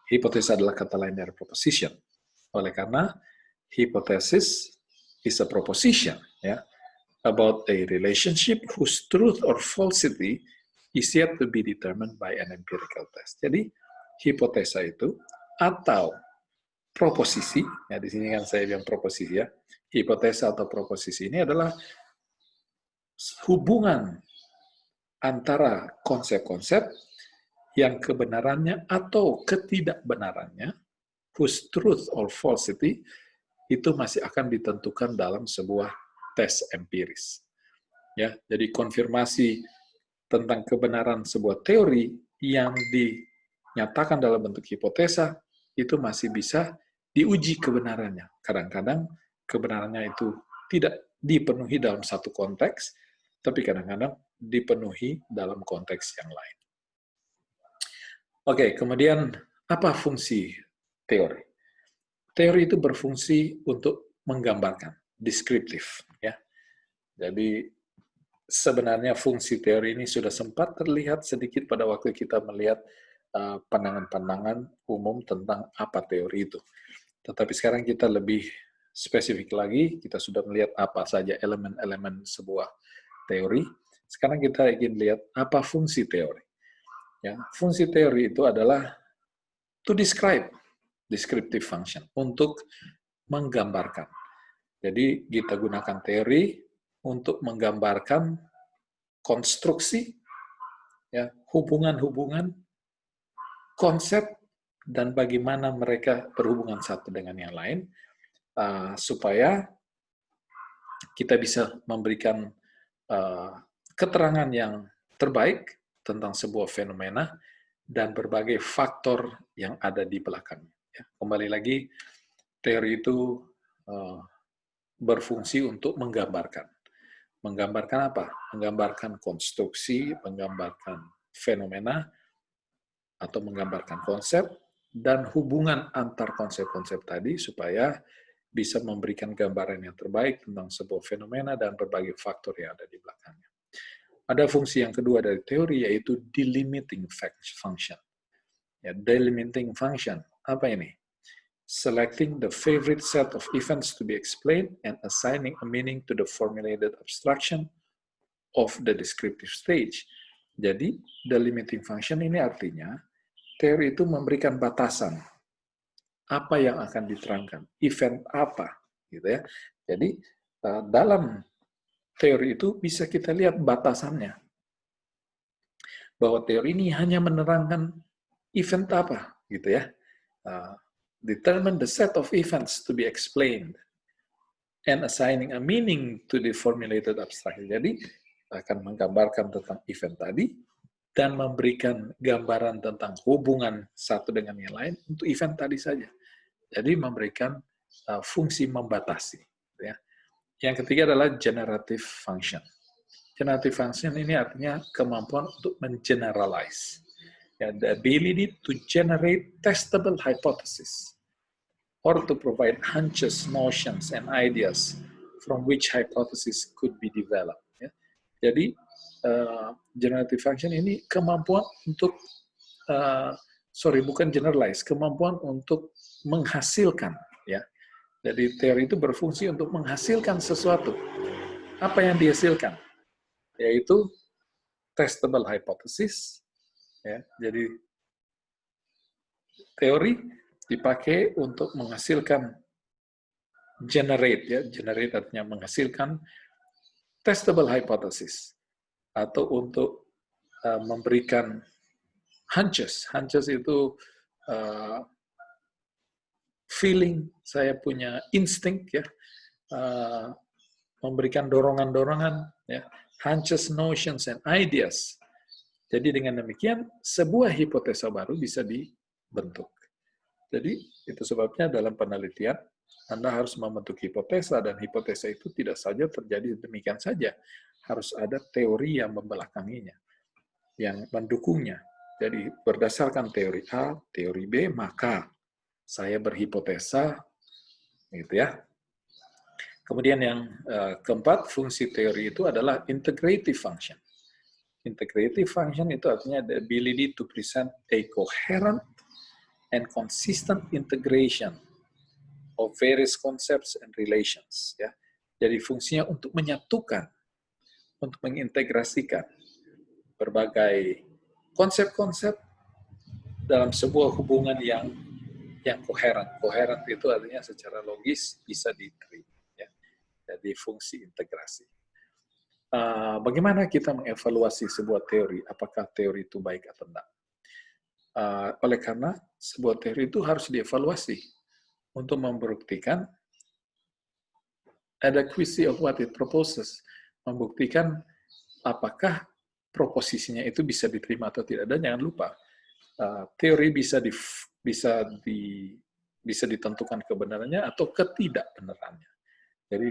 Hipotesa adalah kata lain dari proposition. Oleh karena hypothesis is a proposition, ya, about a relationship whose truth or falsity is yet to be determined by an empirical test. Jadi hipotesa itu atau proposisi, ya di sini kan saya bilang proposisi ya. Hipotesa atau proposisi ini adalah hubungan antara konsep-konsep yang kebenarannya atau ketidakbenarannya, whose truth or falsity, itu masih akan ditentukan dalam sebuah tes empiris. Ya, jadi konfirmasi tentang kebenaran sebuah teori yang dinyatakan dalam bentuk hipotesa itu masih bisa diuji kebenarannya. Kadang-kadang kebenarannya itu tidak dipenuhi dalam satu konteks, tapi kadang-kadang dipenuhi dalam konteks yang lain. Oke, kemudian apa fungsi teori? Teori itu berfungsi untuk menggambarkan, deskriptif. Ya. Jadi sebenarnya fungsi teori ini sudah sempat terlihat sedikit pada waktu kita melihat pandangan-pandangan umum tentang apa teori itu. Tetapi sekarang kita lebih spesifik lagi, kita sudah melihat apa saja elemen-elemen sebuah teori. Sekarang kita ingin lihat apa fungsi teori. Ya, fungsi teori itu adalah to describe, descriptive function, untuk menggambarkan. Jadi kita gunakan teori untuk menggambarkan konstruksi, ya, hubungan-hubungan, konsep, dan bagaimana mereka berhubungan satu dengan yang lain, supaya kita bisa memberikan keterangan yang terbaik tentang sebuah fenomena dan berbagai faktor yang ada di belakangnya. Kembali lagi, teori itu berfungsi untuk menggambarkan. Menggambarkan apa? Menggambarkan konstruksi, menggambarkan fenomena, atau menggambarkan konsep, dan hubungan antar konsep-konsep tadi supaya bisa memberikan gambaran yang terbaik tentang sebuah fenomena dan berbagai faktor yang ada di belakangnya. Ada fungsi yang kedua dari teori, yaitu delimiting function. Ya, delimiting function, apa ini? Selecting the favorite set of events to be explained and assigning a meaning to the formulated abstraction of the descriptive stage. Jadi, the limiting function ini artinya teori itu memberikan batasan apa yang akan diterangkan, event apa, gitu ya. Jadi dalam teori itu bisa kita lihat batasannya, bahwa teori ini hanya menerangkan event apa, gitu ya. Determine the set of events to be explained and assigning a meaning to the formulated abstraction. Jadi akan menggambarkan tentang event tadi dan memberikan gambaran tentang hubungan satu dengan yang lain untuk event tadi saja. Jadi memberikan fungsi membatasi. Ya. Yang ketiga adalah generative function. Generative function ini artinya kemampuan untuk mengeneralize. Ya, the ability to generate testable hypothesis or to provide hunches, notions, and ideas from which hypothesis could be developed. Ya. Jadi generative function ini kemampuan untuk bukan generalize, kemampuan untuk menghasilkan, ya. Jadi teori itu berfungsi untuk menghasilkan sesuatu. Apa yang dihasilkan? Yaitu testable hypothesis, ya. Jadi teori dipakai untuk menghasilkan generate, ya. Generate artinya menghasilkan testable hypothesis atau untuk memberikan hunches. Hunches itu feeling, saya punya insting, ya, memberikan dorongan-dorongan, ya, hunches, notions, and ideas. Jadi dengan demikian sebuah hipotesa baru bisa dibentuk. Jadi itu sebabnya dalam penelitian Anda harus membentuk hipotesa, dan hipotesa itu tidak saja terjadi demikian saja, harus ada teori yang membelakanginya, yang mendukungnya. Jadi berdasarkan teori A, teori B, maka saya berhipotesa, gitu ya. Kemudian yang keempat, fungsi teori itu adalah integrative function. Integrative function itu artinya the ability to present a coherent and consistent integration of various concepts and relations. Ya. Jadi fungsinya untuk menyatukan, untuk mengintegrasikan berbagai konsep-konsep dalam sebuah hubungan yang koheren. Koheren itu artinya secara logis bisa diterima. Ya. Jadi fungsi integrasi. Bagaimana kita mengevaluasi sebuah teori? Apakah teori itu baik atau tidak? Oleh karena sebuah teori itu harus dievaluasi untuk membuktikan adequacy of what it proposes, membuktikan apakah proposisinya itu bisa diterima atau tidak. Dan jangan lupa, teori bisa ditentukan kebenarannya atau ketidakbenarannya. Jadi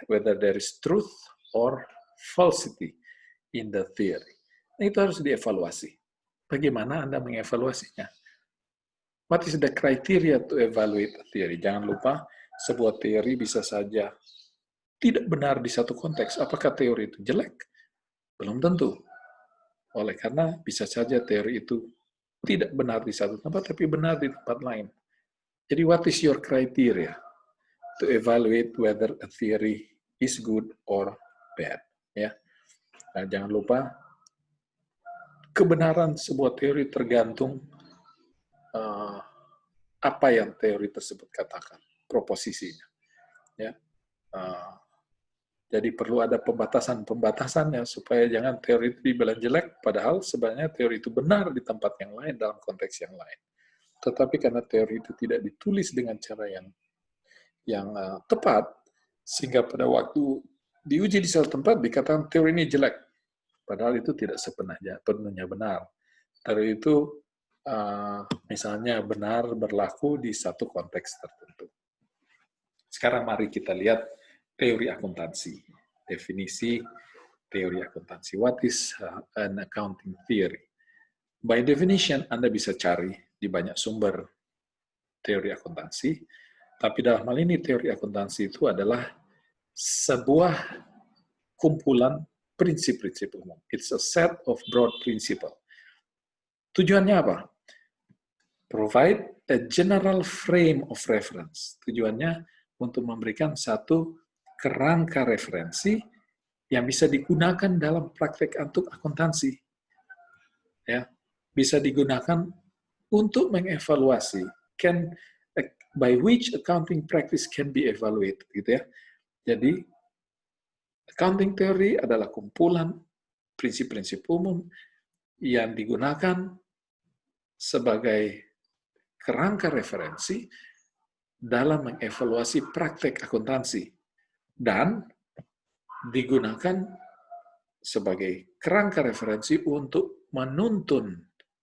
whether there is truth or falsity in the theory. Nah, itu harus dievaluasi. Bagaimana Anda mengevaluasinya? What is the criteria to evaluate a theory? Jangan lupa, sebuah teori bisa saja tidak benar di satu konteks. Apakah teori itu jelek? Belum tentu. Oleh karena bisa saja teori itu tidak benar di satu tempat, tapi benar di tempat lain. Jadi, what is your criteria to evaluate whether a theory is good or bad? Ya, nah, jangan lupa, kebenaran sebuah teori tergantung apa yang teori tersebut katakan, proposisinya. Ya, jadi perlu ada pembatasan-pembatasannya supaya jangan teori itu dibilang jelek, padahal sebenarnya teori itu benar di tempat yang lain, dalam konteks yang lain. Tetapi karena teori itu tidak ditulis dengan cara yang tepat, sehingga pada waktu diuji di suatu tempat dikatakan teori ini jelek, padahal itu tidak sepenuhnya benar. Teori itu misalnya benar berlaku di satu konteks tertentu. Sekarang mari kita lihat teori akuntansi. Definisi teori akuntansi. What is an accounting theory? By definition, Anda bisa cari di banyak sumber teori akuntansi, tapi dalam hal ini teori akuntansi itu adalah sebuah kumpulan prinsip-prinsip umum. It's a set of broad principle. Tujuannya apa? Provide a general frame of reference. Tujuannya untuk memberikan satu kerangka referensi yang bisa digunakan dalam praktek akuntansi. ya, bisa digunakan untuk mengevaluasi by which accounting practice can be evaluated, gitu ya. Jadi accounting theory adalah kumpulan prinsip-prinsip umum yang digunakan sebagai kerangka referensi dalam mengevaluasi praktek akuntansi dan digunakan sebagai kerangka referensi untuk menuntun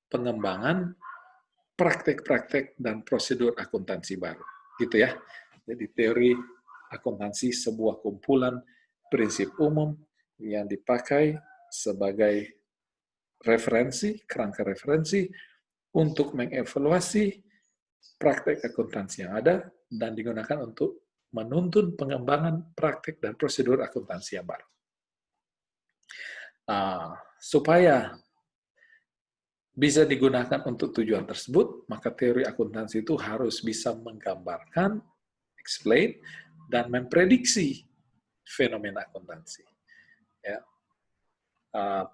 pengembangan praktek-praktek dan prosedur akuntansi baru. Gitu ya. Jadi teori akuntansi sebuah kumpulan prinsip umum yang dipakai sebagai referensi, kerangka referensi untuk mengevaluasi praktek akuntansi yang ada dan digunakan untuk menuntun pengembangan praktek dan prosedur akuntansi yang baru. Supaya bisa digunakan untuk tujuan tersebut, maka teori akuntansi itu harus bisa menggambarkan, explain, dan memprediksi fenomena akuntansi. Ya.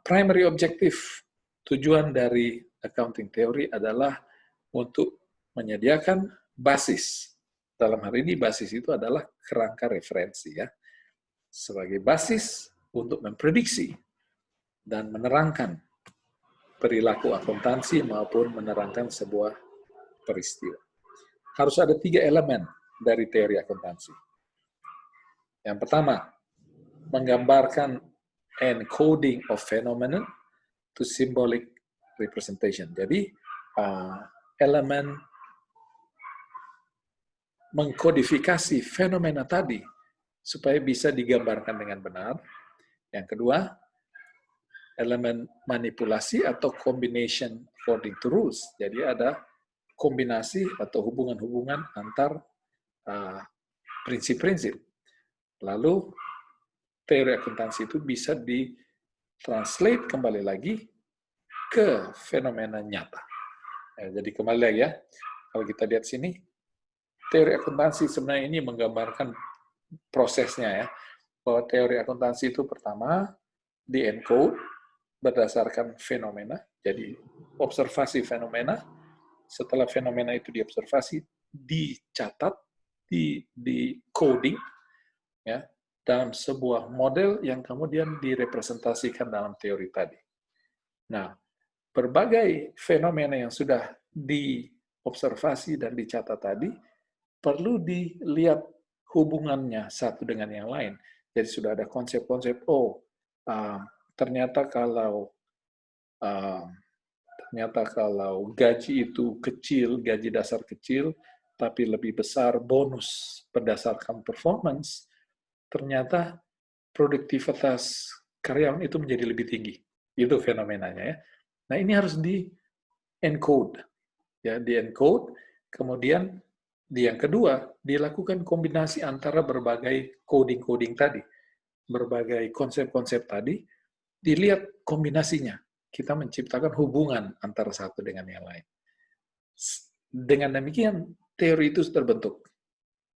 Primary objective, tujuan dari accounting theory adalah untuk menyediakan basis. Dalam hal ini basis itu adalah kerangka referensi, ya, sebagai basis untuk memprediksi dan menerangkan perilaku akuntansi maupun menerangkan sebuah peristiwa. Harus ada 3 elemen dari teori akuntansi. Yang pertama, menggambarkan encoding of phenomenon to symbolic representation. Jadi, elemen mengkodifikasi fenomena tadi supaya bisa digambarkan dengan benar. Yang kedua, elemen manipulasi atau combination according to rules. Jadi ada kombinasi atau hubungan-hubungan antar prinsip-prinsip. Lalu teori akuntansi itu bisa ditranslate kembali lagi ke fenomena nyata. Jadi kembali lagi ya, kalau kita lihat sini, teori akuntansi sebenarnya ini menggambarkan prosesnya ya, bahwa teori akuntansi itu pertama di-encode berdasarkan fenomena, jadi observasi fenomena, setelah fenomena itu diobservasi, dicatat, di coding, ya, dalam sebuah model yang kemudian direpresentasikan dalam teori tadi. Nah, berbagai fenomena yang sudah diobservasi dan dicatat tadi, perlu dilihat hubungannya satu dengan yang lain. Jadi sudah ada konsep-konsep, ternyata kalau gaji itu kecil, gaji dasar kecil, tapi lebih besar bonus berdasarkan performance, ternyata produktivitas karyawan itu menjadi lebih tinggi. Itu fenomenanya ya. Nah, ini harus di-encode. Ya, di-encode, kemudian yang kedua, dilakukan kombinasi antara berbagai coding-coding tadi, berbagai konsep-konsep tadi, dilihat kombinasinya. Kita menciptakan hubungan antara satu dengan yang lain. Dengan demikian, teori itu terbentuk.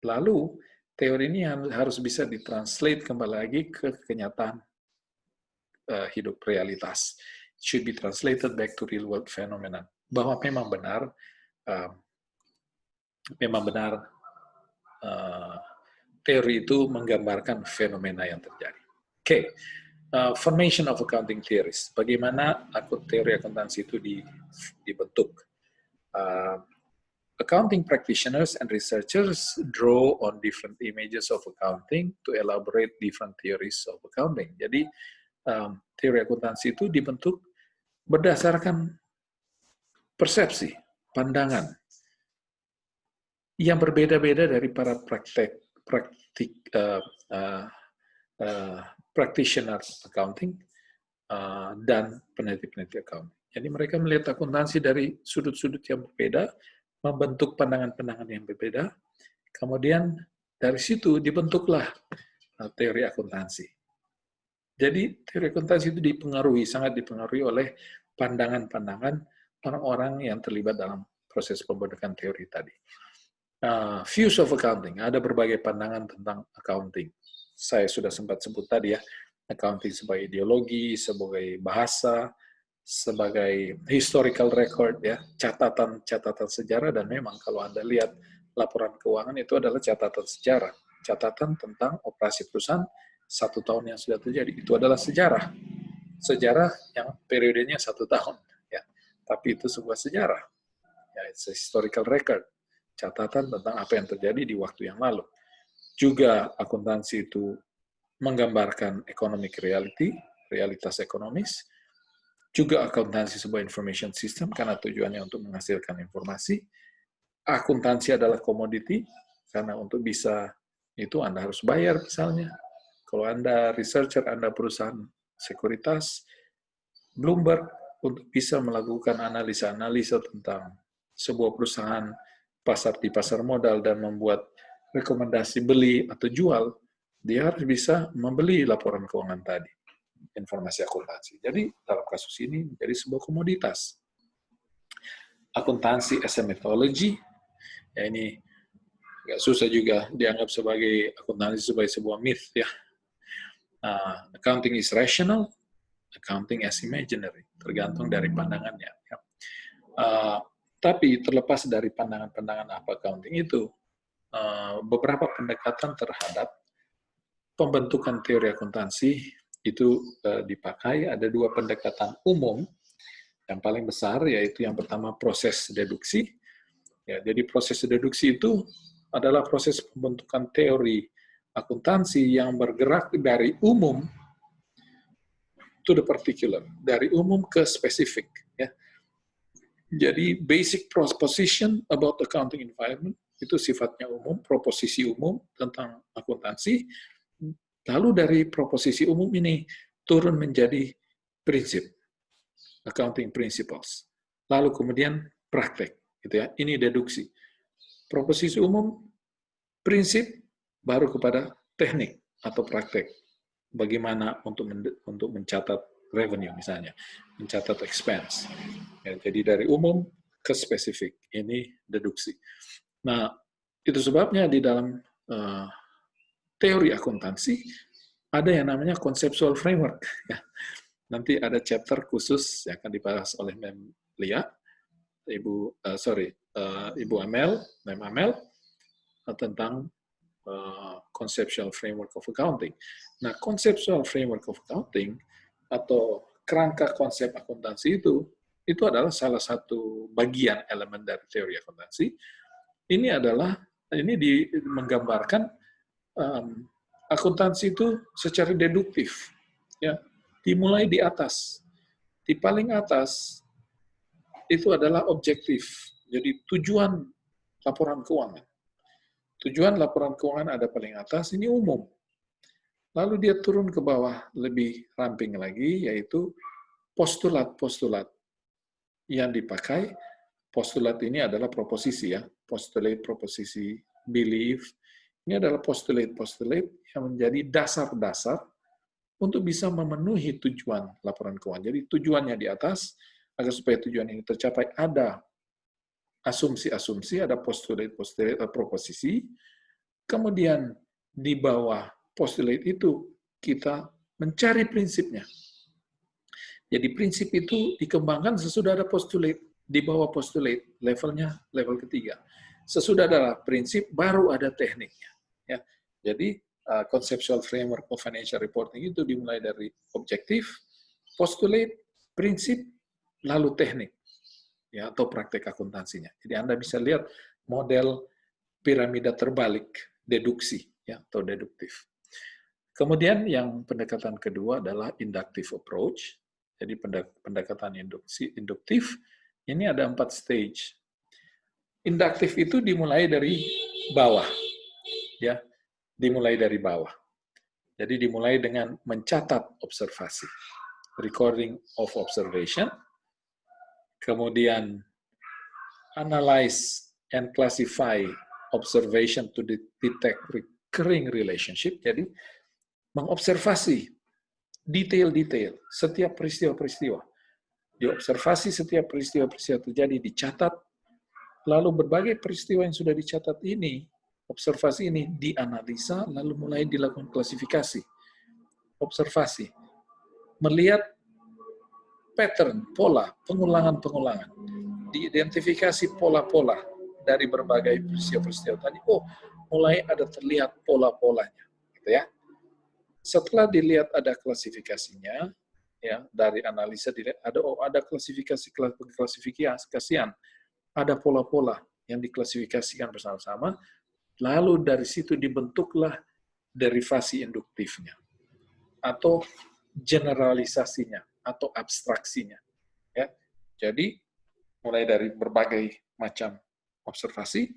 Lalu, teori ini harus bisa ditranslate kembali lagi ke kenyataan hidup realitas. It should be translated back to real world phenomena. Bahwa memang benar, teori itu menggambarkan fenomena yang terjadi. Oke. Formation of accounting theories. Bagaimana teori akuntansi itu dibentuk? Accounting practitioners and researchers draw on different images of accounting to elaborate different theories of accounting. Jadi, teori akuntansi itu dibentuk berdasarkan persepsi, pandangan yang berbeda-beda dari para practitioner accounting dan peneliti-peneliti accounting. Jadi mereka melihat akuntansi dari sudut-sudut yang berbeda, membentuk pandangan-pandangan yang berbeda, kemudian dari situ dibentuklah teori akuntansi. Jadi teori akuntansi itu sangat dipengaruhi oleh pandangan-pandangan orang-orang yang terlibat dalam proses pembentukan teori tadi. Views of accounting, ada berbagai pandangan tentang accounting. Saya sudah sempat sebut tadi ya, accounting sebagai ideologi, sebagai bahasa, sebagai historical record, ya, catatan sejarah. Dan memang kalau Anda lihat laporan keuangan itu adalah catatan sejarah, catatan tentang operasi perusahaan 1 tahun yang sudah terjadi. Itu adalah sejarah yang periodenya 1 tahun, ya, tapi itu sebuah sejarah, ya, it's a historical record, catatan tentang apa yang terjadi di waktu yang lalu. Juga akuntansi itu menggambarkan economic reality, realitas ekonomis. Juga akuntansi sebuah information system karena tujuannya untuk menghasilkan informasi. Akuntansi adalah komoditi karena untuk bisa itu Anda harus bayar misalnya. Kalau Anda researcher, Anda perusahaan sekuritas, Bloomberg, untuk bisa melakukan analisa-analisa tentang sebuah perusahaan di pasar modal dan membuat rekomendasi beli atau jual, dia harus bisa membeli laporan keuangan tadi, informasi akuntansi. Jadi dalam kasus ini menjadi sebuah komoditas. Akuntansi as a methodology, ya ini agak susah juga dianggap sebagai akuntansi sebagai sebuah myth, ya. Accounting is rational, accounting as imaginary, tergantung dari pandangannya. Ya. Tapi terlepas dari pandangan-pandangan apa accounting itu, beberapa pendekatan terhadap pembentukan teori akuntansi itu dipakai. Ada 2 pendekatan umum. Yang paling besar yaitu yang pertama proses deduksi. Ya, jadi proses deduksi itu adalah proses pembentukan teori akuntansi yang bergerak dari umum to the particular, dari umum ke spesifik. Ya. Jadi basic proposition about accounting environment itu sifatnya umum, proposisi umum tentang akuntansi. Lalu dari proposisi umum ini turun menjadi prinsip, accounting principles. Lalu kemudian praktek, gitu ya. Ini deduksi. Proposisi umum, prinsip, baru kepada teknik atau praktek. Bagaimana untuk mencatat revenue misalnya, mencatat expense. Ya, jadi dari umum ke spesifik, ini deduksi. Nah, itu sebabnya di dalam teori akuntansi ada yang namanya conceptual framework. Ya. Nanti ada chapter khusus yang akan dibahas oleh Mem Lia, Ibu Amel, Mem Amel, tentang conceptual framework of accounting. Nah, conceptual framework of accounting atau kerangka konsep akuntansi itu adalah salah satu bagian elemen dari teori akuntansi. Ini menggambarkan akuntansi itu secara deduktif, ya, dimulai di atas. Di paling atas itu adalah objektif. Jadi tujuan laporan keuangan. Tujuan laporan keuangan ada paling atas, ini umum. Lalu dia turun ke bawah lebih ramping lagi, yaitu postulat-postulat yang dipakai. Postulat ini adalah proposisi, ya. Postulate, proposisi, belief. Ini adalah postulate yang menjadi dasar-dasar untuk bisa memenuhi tujuan laporan keuangan. Jadi tujuannya di atas, agar supaya tujuan ini tercapai ada asumsi-asumsi, ada postulate, proposisi. Kemudian di bawah postulate itu kita mencari prinsipnya. Jadi prinsip itu dikembangkan sesudah ada postulate. Di bawah postulate, levelnya level ketiga. Sesudah ada prinsip, baru ada tekniknya. Ya. Jadi conceptual framework of financial reporting itu dimulai dari objektif, postulate, prinsip, lalu teknik, ya, atau praktek akuntansinya. Jadi Anda bisa lihat model piramida terbalik, deduksi, ya, atau deduktif. Kemudian yang pendekatan kedua adalah inductive approach. Jadi pendekatan induktif, ini ada 4 stage. Induktif itu dimulai dari bawah, ya, dimulai dari bawah. Jadi dimulai dengan mencatat observasi, recording of observation, kemudian analyze and classify observation to detect recurring relationship. Jadi mengobservasi detail-detail setiap peristiwa-peristiwa. Diobservasi setiap peristiwa-peristiwa terjadi, dicatat, lalu berbagai peristiwa yang sudah dicatat ini, observasi ini dianalisa, lalu mulai dilakukan klasifikasi. Observasi. Melihat pattern, pola, pengulangan-pengulangan. Diidentifikasi pola-pola dari berbagai peristiwa-peristiwa tadi. Oh, mulai ada terlihat pola-polanya, gitu ya. Setelah dilihat ada klasifikasinya, ya dari analisa dilihat ada klasifikasian, ada pola-pola yang diklasifikasikan bersama-sama, lalu dari situ dibentuklah derivasi induktifnya atau generalisasinya atau abstraksinya, ya. Jadi mulai dari berbagai macam observasi,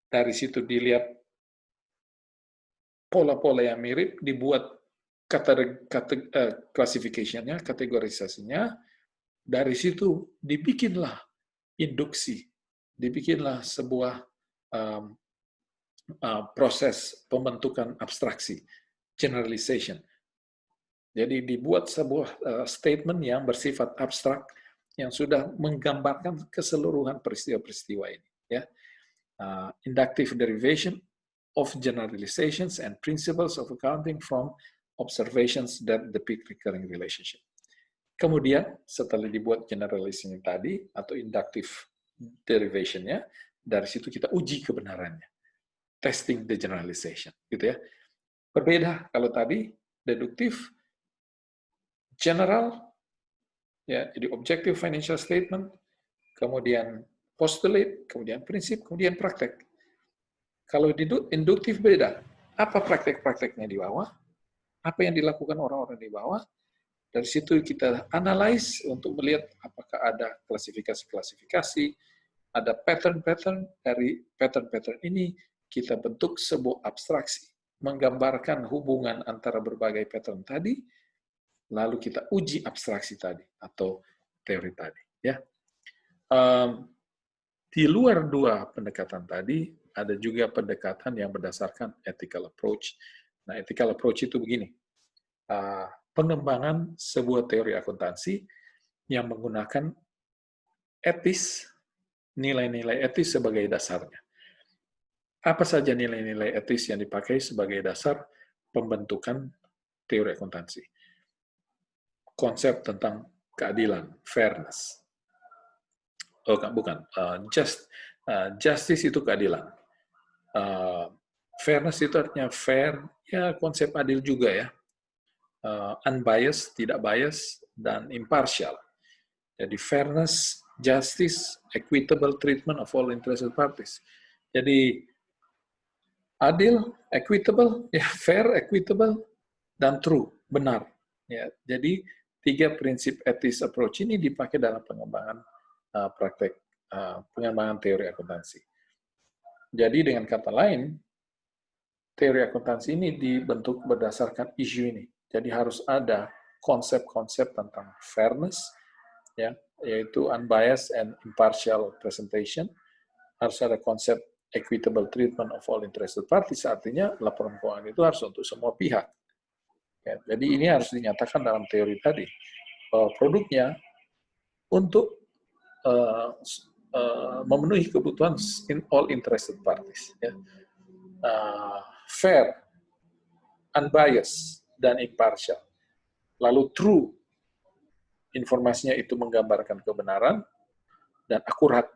dari situ dilihat pola-pola yang mirip, dibuat klasifikasinya, kategorisasinya, dari situ dibikinlah induksi, dibikinlah sebuah proses pembentukan abstraksi, generalization. Jadi dibuat sebuah statement yang bersifat abstrak, yang sudah menggambarkan keseluruhan peristiwa-peristiwa ini. Ya. Inductive derivation of generalizations and principles of accounting from observations that depict recurring relationship. Kemudian setelah dibuat generalization tadi atau inductive derivation-nya, dari situ kita uji kebenarannya, testing the generalization, gitu ya. Berbeda kalau tadi deduktif, general, ya, jadi objective financial statement, kemudian postulate, kemudian prinsip, kemudian praktek. Kalau induktif beda. Apa praktek-prakteknya di bawah? Apa yang dilakukan orang-orang di bawah? Dari situ kita analyze untuk melihat apakah ada klasifikasi-klasifikasi, ada pattern-pattern. Dari pattern-pattern ini kita bentuk sebuah abstraksi, menggambarkan hubungan antara berbagai pattern tadi, lalu kita uji abstraksi tadi atau teori tadi. Ya. Di luar dua pendekatan tadi, ada juga pendekatan yang berdasarkan ethical approach. Nah, ethical approach itu begini, pengembangan sebuah teori akuntansi yang menggunakan etis, nilai-nilai etis sebagai dasarnya. Apa saja nilai-nilai etis yang dipakai sebagai dasar pembentukan teori akuntansi? Konsep tentang keadilan, fairness. Oh, bukan. Justice itu keadilan. Fairness itu artinya fair, ya konsep adil juga ya. Unbiased, tidak bias, dan impartial. Jadi fairness, justice, equitable treatment of all interested parties. Jadi adil, equitable, ya fair, equitable, dan true, benar. Ya, jadi 3 prinsip etis approach ini dipakai dalam pengembangan praktek pengembangan teori akuntansi. Jadi dengan kata lain, teori akuntansi ini dibentuk berdasarkan isu ini. Jadi harus ada konsep-konsep tentang fairness, ya, yaitu unbiased and impartial presentation. Harus ada konsep equitable treatment of all interested parties, artinya laporan keuangan itu harus untuk semua pihak. Ya, jadi ini harus dinyatakan dalam teori tadi, bahwa produknya untuk memenuhi kebutuhan in all interested parties. Ya. Fair, unbiased, dan impartial. Lalu true, informasinya itu menggambarkan kebenaran, dan akurat.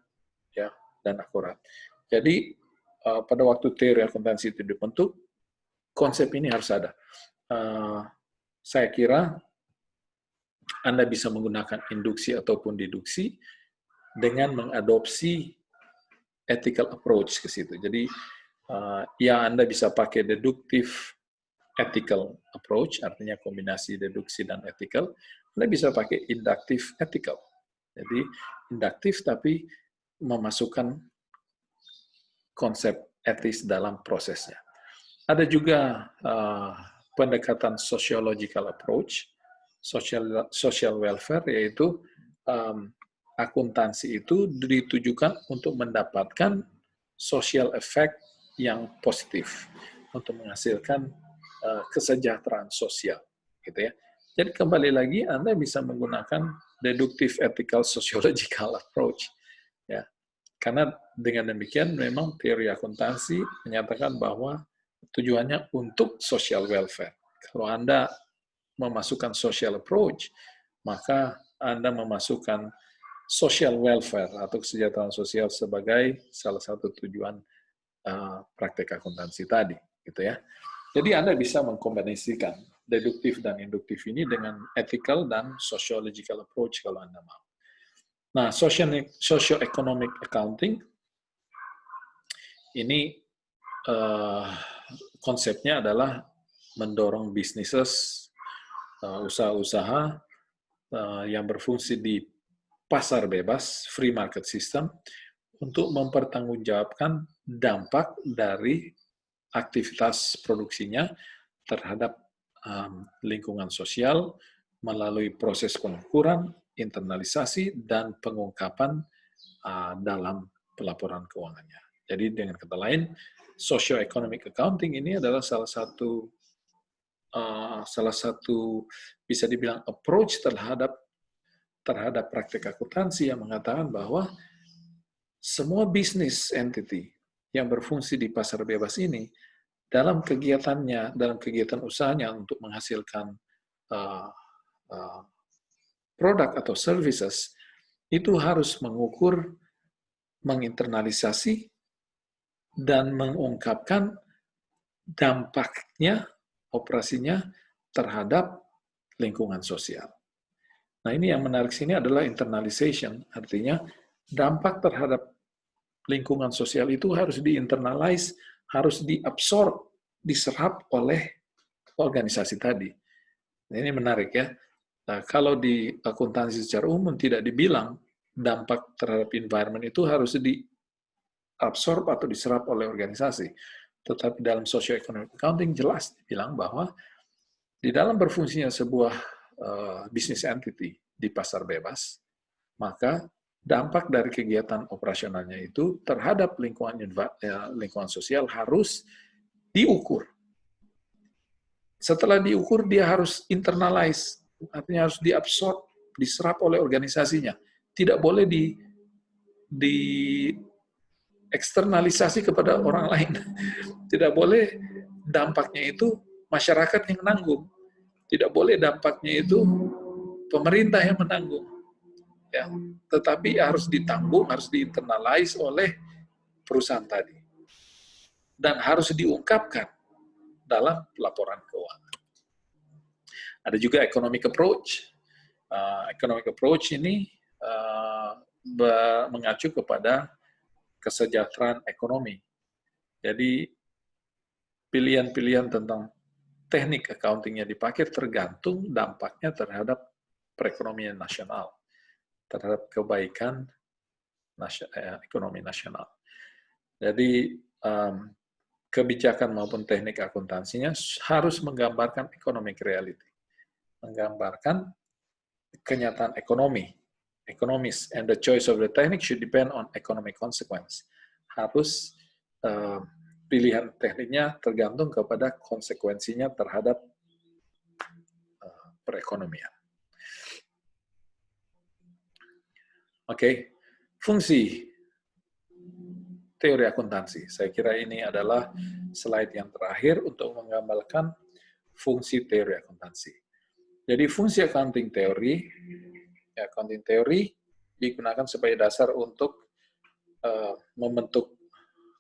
Ya, dan akurat. Jadi, pada waktu teori akuntansi itu dibentuk, konsep ini harus ada. Saya kira Anda bisa menggunakan induksi ataupun deduksi dengan mengadopsi ethical approach ke situ. Jadi, ya Anda bisa pakai deductive ethical approach, artinya kombinasi deduksi dan ethical. Anda bisa pakai inductive ethical. Jadi, induktif tapi memasukkan konsep etis dalam prosesnya. Ada juga pendekatan sociological approach, social welfare, yaitu akuntansi itu ditujukan untuk mendapatkan social effect yang positif, untuk menghasilkan kesejahteraan sosial, gitu ya. Jadi kembali lagi Anda bisa menggunakan deductive ethical sociological approach, ya. Karena dengan demikian memang teori akuntansi menyatakan bahwa tujuannya untuk social welfare. Kalau Anda memasukkan social approach, maka Anda memasukkan social welfare atau kesejahteraan sosial sebagai salah satu tujuan praktek akuntansi tadi, gitu ya. Jadi Anda bisa mengkombinasikan deduktif dan induktif ini dengan ethical dan sociological approach kalau Anda mau. Nah, socio-economic accounting ini konsepnya adalah mendorong bisnises, usaha-usaha yang berfungsi di pasar bebas, free market system, untuk mempertanggungjawabkan dampak dari aktivitas produksinya terhadap lingkungan sosial melalui proses pengukuran, internalisasi, dan pengungkapan dalam pelaporan keuangannya. Jadi dengan kata lain, socio-economic accounting ini adalah salah satu bisa dibilang approach terhadap praktek akuntansi yang mengatakan bahwa semua bisnis entity yang berfungsi di pasar bebas ini dalam kegiatannya, dalam kegiatan usahanya untuk menghasilkan produk atau services, itu harus mengukur, menginternalisasi, dan mengungkapkan dampaknya, operasinya terhadap lingkungan sosial. Nah, ini yang menarik sini adalah internalization, artinya dampak terhadap lingkungan sosial itu harus diinternalize, harus diabsorb, diserap oleh organisasi tadi. Nah, ini menarik ya. Nah, kalau di akuntansi secara umum tidak dibilang dampak terhadap environment itu harus diabsorb atau diserap oleh organisasi. Tetapi dalam socio-economic accounting jelas dibilang bahwa di dalam berfungsinya sebuah business entity di pasar bebas, maka dampak dari kegiatan operasionalnya itu terhadap lingkungan sosial harus diukur. Setelah diukur, dia harus internalize, artinya harus diabsorb, diserap oleh organisasinya. Tidak boleh di eksternalisasi kepada orang lain. Tidak boleh dampaknya itu masyarakat yang menanggung. Tidak boleh dampaknya itu pemerintah yang menanggung. Ya, tetapi harus ditanggung, harus diinternalize oleh perusahaan tadi. Dan harus diungkapkan dalam laporan keuangan. Ada juga economic approach. Economic approach ini mengacu kepada kesejahteraan ekonomi. Jadi pilihan-pilihan tentang teknik accounting-nya dipakai tergantung dampaknya terhadap perekonomian nasional, terhadap kebaikan ekonomi nasional. Jadi kebijakan maupun teknik akuntansinya harus menggambarkan economic reality, menggambarkan kenyataan ekonomis, and the choice of the technique should depend on economic consequence. Harus pilihan tekniknya tergantung kepada konsekuensinya terhadap perekonomian. Oke, fungsi teori akuntansi. Saya kira ini adalah slide yang terakhir untuk menggambarkan fungsi teori akuntansi. Jadi fungsi accounting teori digunakan sebagai dasar untuk membentuk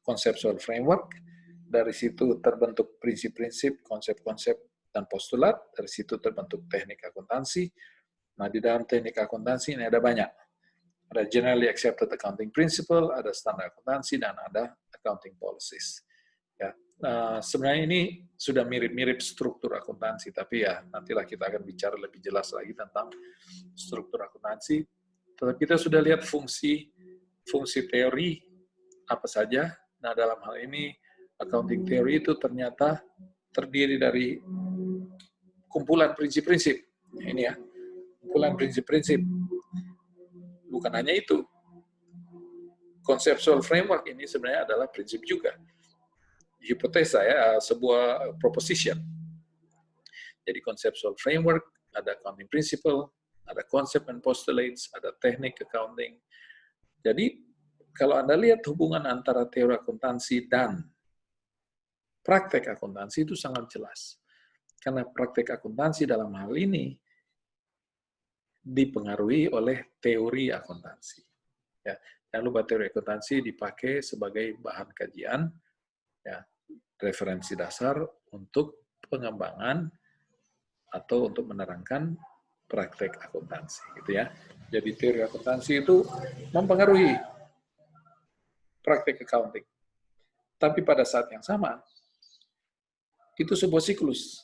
conceptual framework. Dari situ terbentuk prinsip-prinsip, konsep-konsep, dan postulat. Dari situ terbentuk teknik akuntansi. Nah, di dalam teknik akuntansi ini ada banyak. Ada generally accepted accounting principle, ada standar akuntansi, dan ada accounting policies. Ya, sebenarnya ini sudah mirip-mirip struktur akuntansi, tapi ya nantilah kita akan bicara lebih jelas lagi tentang struktur akuntansi. Tetapi kita sudah lihat fungsi teori apa saja. Nah, dalam hal ini accounting theory itu ternyata terdiri dari kumpulan prinsip-prinsip. Ini ya, kumpulan prinsip-prinsip. Bukan hanya itu. Conceptual framework ini sebenarnya adalah prinsip juga. Hipotesa ya, sebuah proposition. Jadi conceptual framework, ada accounting principle, ada concept and postulates, ada teknik accounting. Jadi kalau Anda lihat hubungan antara teori akuntansi dan praktek akuntansi itu sangat jelas. Karena praktek akuntansi dalam hal ini dipengaruhi oleh teori akuntansi. Ya, jangan lupa teori akuntansi dipakai sebagai bahan kajian, ya, referensi dasar untuk pengembangan atau untuk menerangkan praktek akuntansi, gitu ya. Jadi teori akuntansi itu mempengaruhi praktek accounting. Tapi pada saat yang sama, itu sebuah siklus.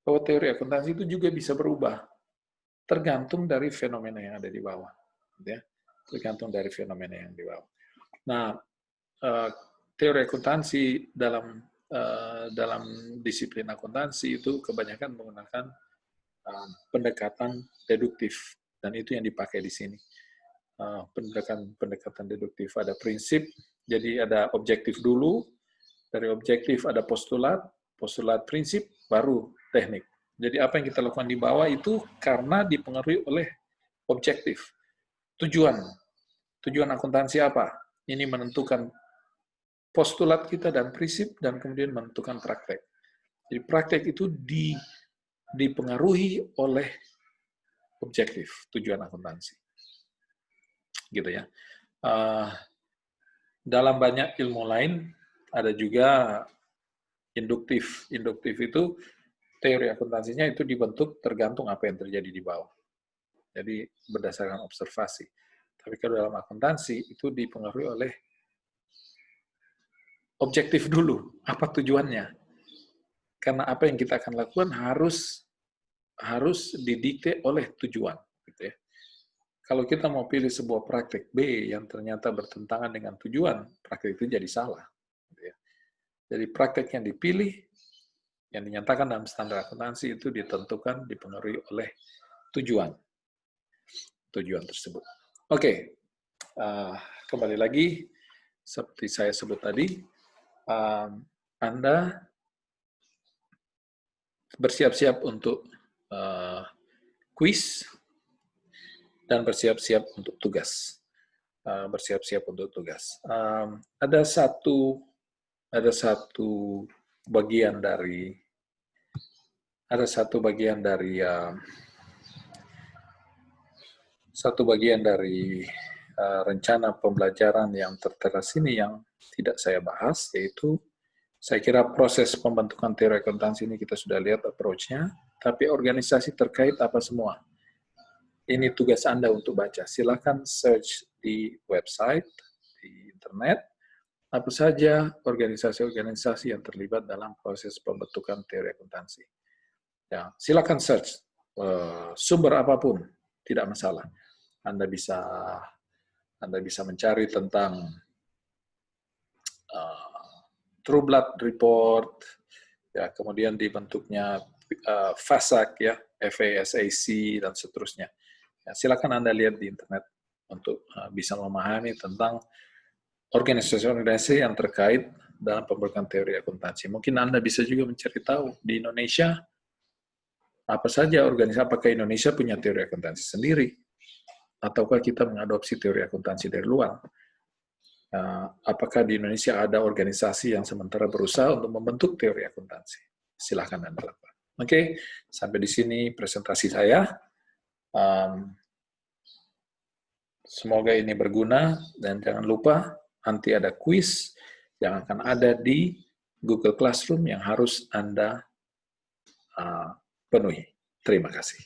Bahwa teori akuntansi itu juga bisa berubah, tergantung dari fenomena yang ada di bawah. Ya. Tergantung dari fenomena yang di bawah. Nah, teori akuntansi dalam disiplin akuntansi itu kebanyakan menggunakan pendekatan deduktif, dan itu yang dipakai di sini. Pendekatan deduktif, ada prinsip, jadi ada objektif dulu, dari objektif ada postulat prinsip, baru teknik. Jadi apa yang kita lakukan di bawah itu karena dipengaruhi oleh objektif. Tujuan akuntansi apa? Ini menentukan postulat kita dan prinsip, dan kemudian menentukan praktek. Jadi praktek itu dipengaruhi oleh objektif, tujuan akuntansi. Gitu ya. Dalam banyak ilmu lain, ada juga induktif. Induktif itu teori akuntansinya itu dibentuk tergantung apa yang terjadi di bawah. Jadi berdasarkan observasi. Tapi kalau dalam akuntansi itu dipengaruhi oleh objektif dulu. Apa tujuannya? Karena apa yang kita akan lakukan harus didikte oleh tujuan. Gitu ya. Kalau kita mau pilih sebuah praktek B yang ternyata bertentangan dengan tujuan, praktek itu jadi salah. Gitu ya. Jadi praktek yang dipilih, yang dinyatakan dalam standar akuntansi itu ditentukan, dipengaruhi oleh tujuan tersebut. Oke, kembali lagi, seperti saya sebut tadi, Anda bersiap-siap untuk kuis dan bersiap-siap untuk tugas. Ada satu bagian dari rencana pembelajaran yang tertera sini yang tidak saya bahas, yaitu saya kira proses pembentukan teori akuntansi ini kita sudah lihat approach-nya, tapi organisasi terkait apa semua. Ini tugas Anda untuk baca. Silakan search di website, di internet, apa saja organisasi-organisasi yang terlibat dalam proses pembentukan teori akuntansi. Ya, silakan search sumber apapun, tidak masalah. Anda bisa mencari tentang True Blood Report, ya, kemudian dibentuknya FASAC, ya, FASAC, dan seterusnya. Ya, silakan Anda lihat di internet untuk bisa memahami tentang organisasi-organisasi yang terkait dalam pembentukan teori akuntansi. Mungkin Anda bisa juga mencari tahu di Indonesia apa saja organisasi, apakah Indonesia punya teori akuntansi sendiri, ataukah kita mengadopsi teori akuntansi dari luar. Apakah di Indonesia ada organisasi yang sementara berusaha untuk membentuk teori akuntansi. Silakan Anda lakukan. Oke, sampai di sini presentasi saya. Semoga ini berguna, dan jangan lupa nanti ada kuis yang akan ada di Google Classroom yang harus Anda penuhi. Terima kasih.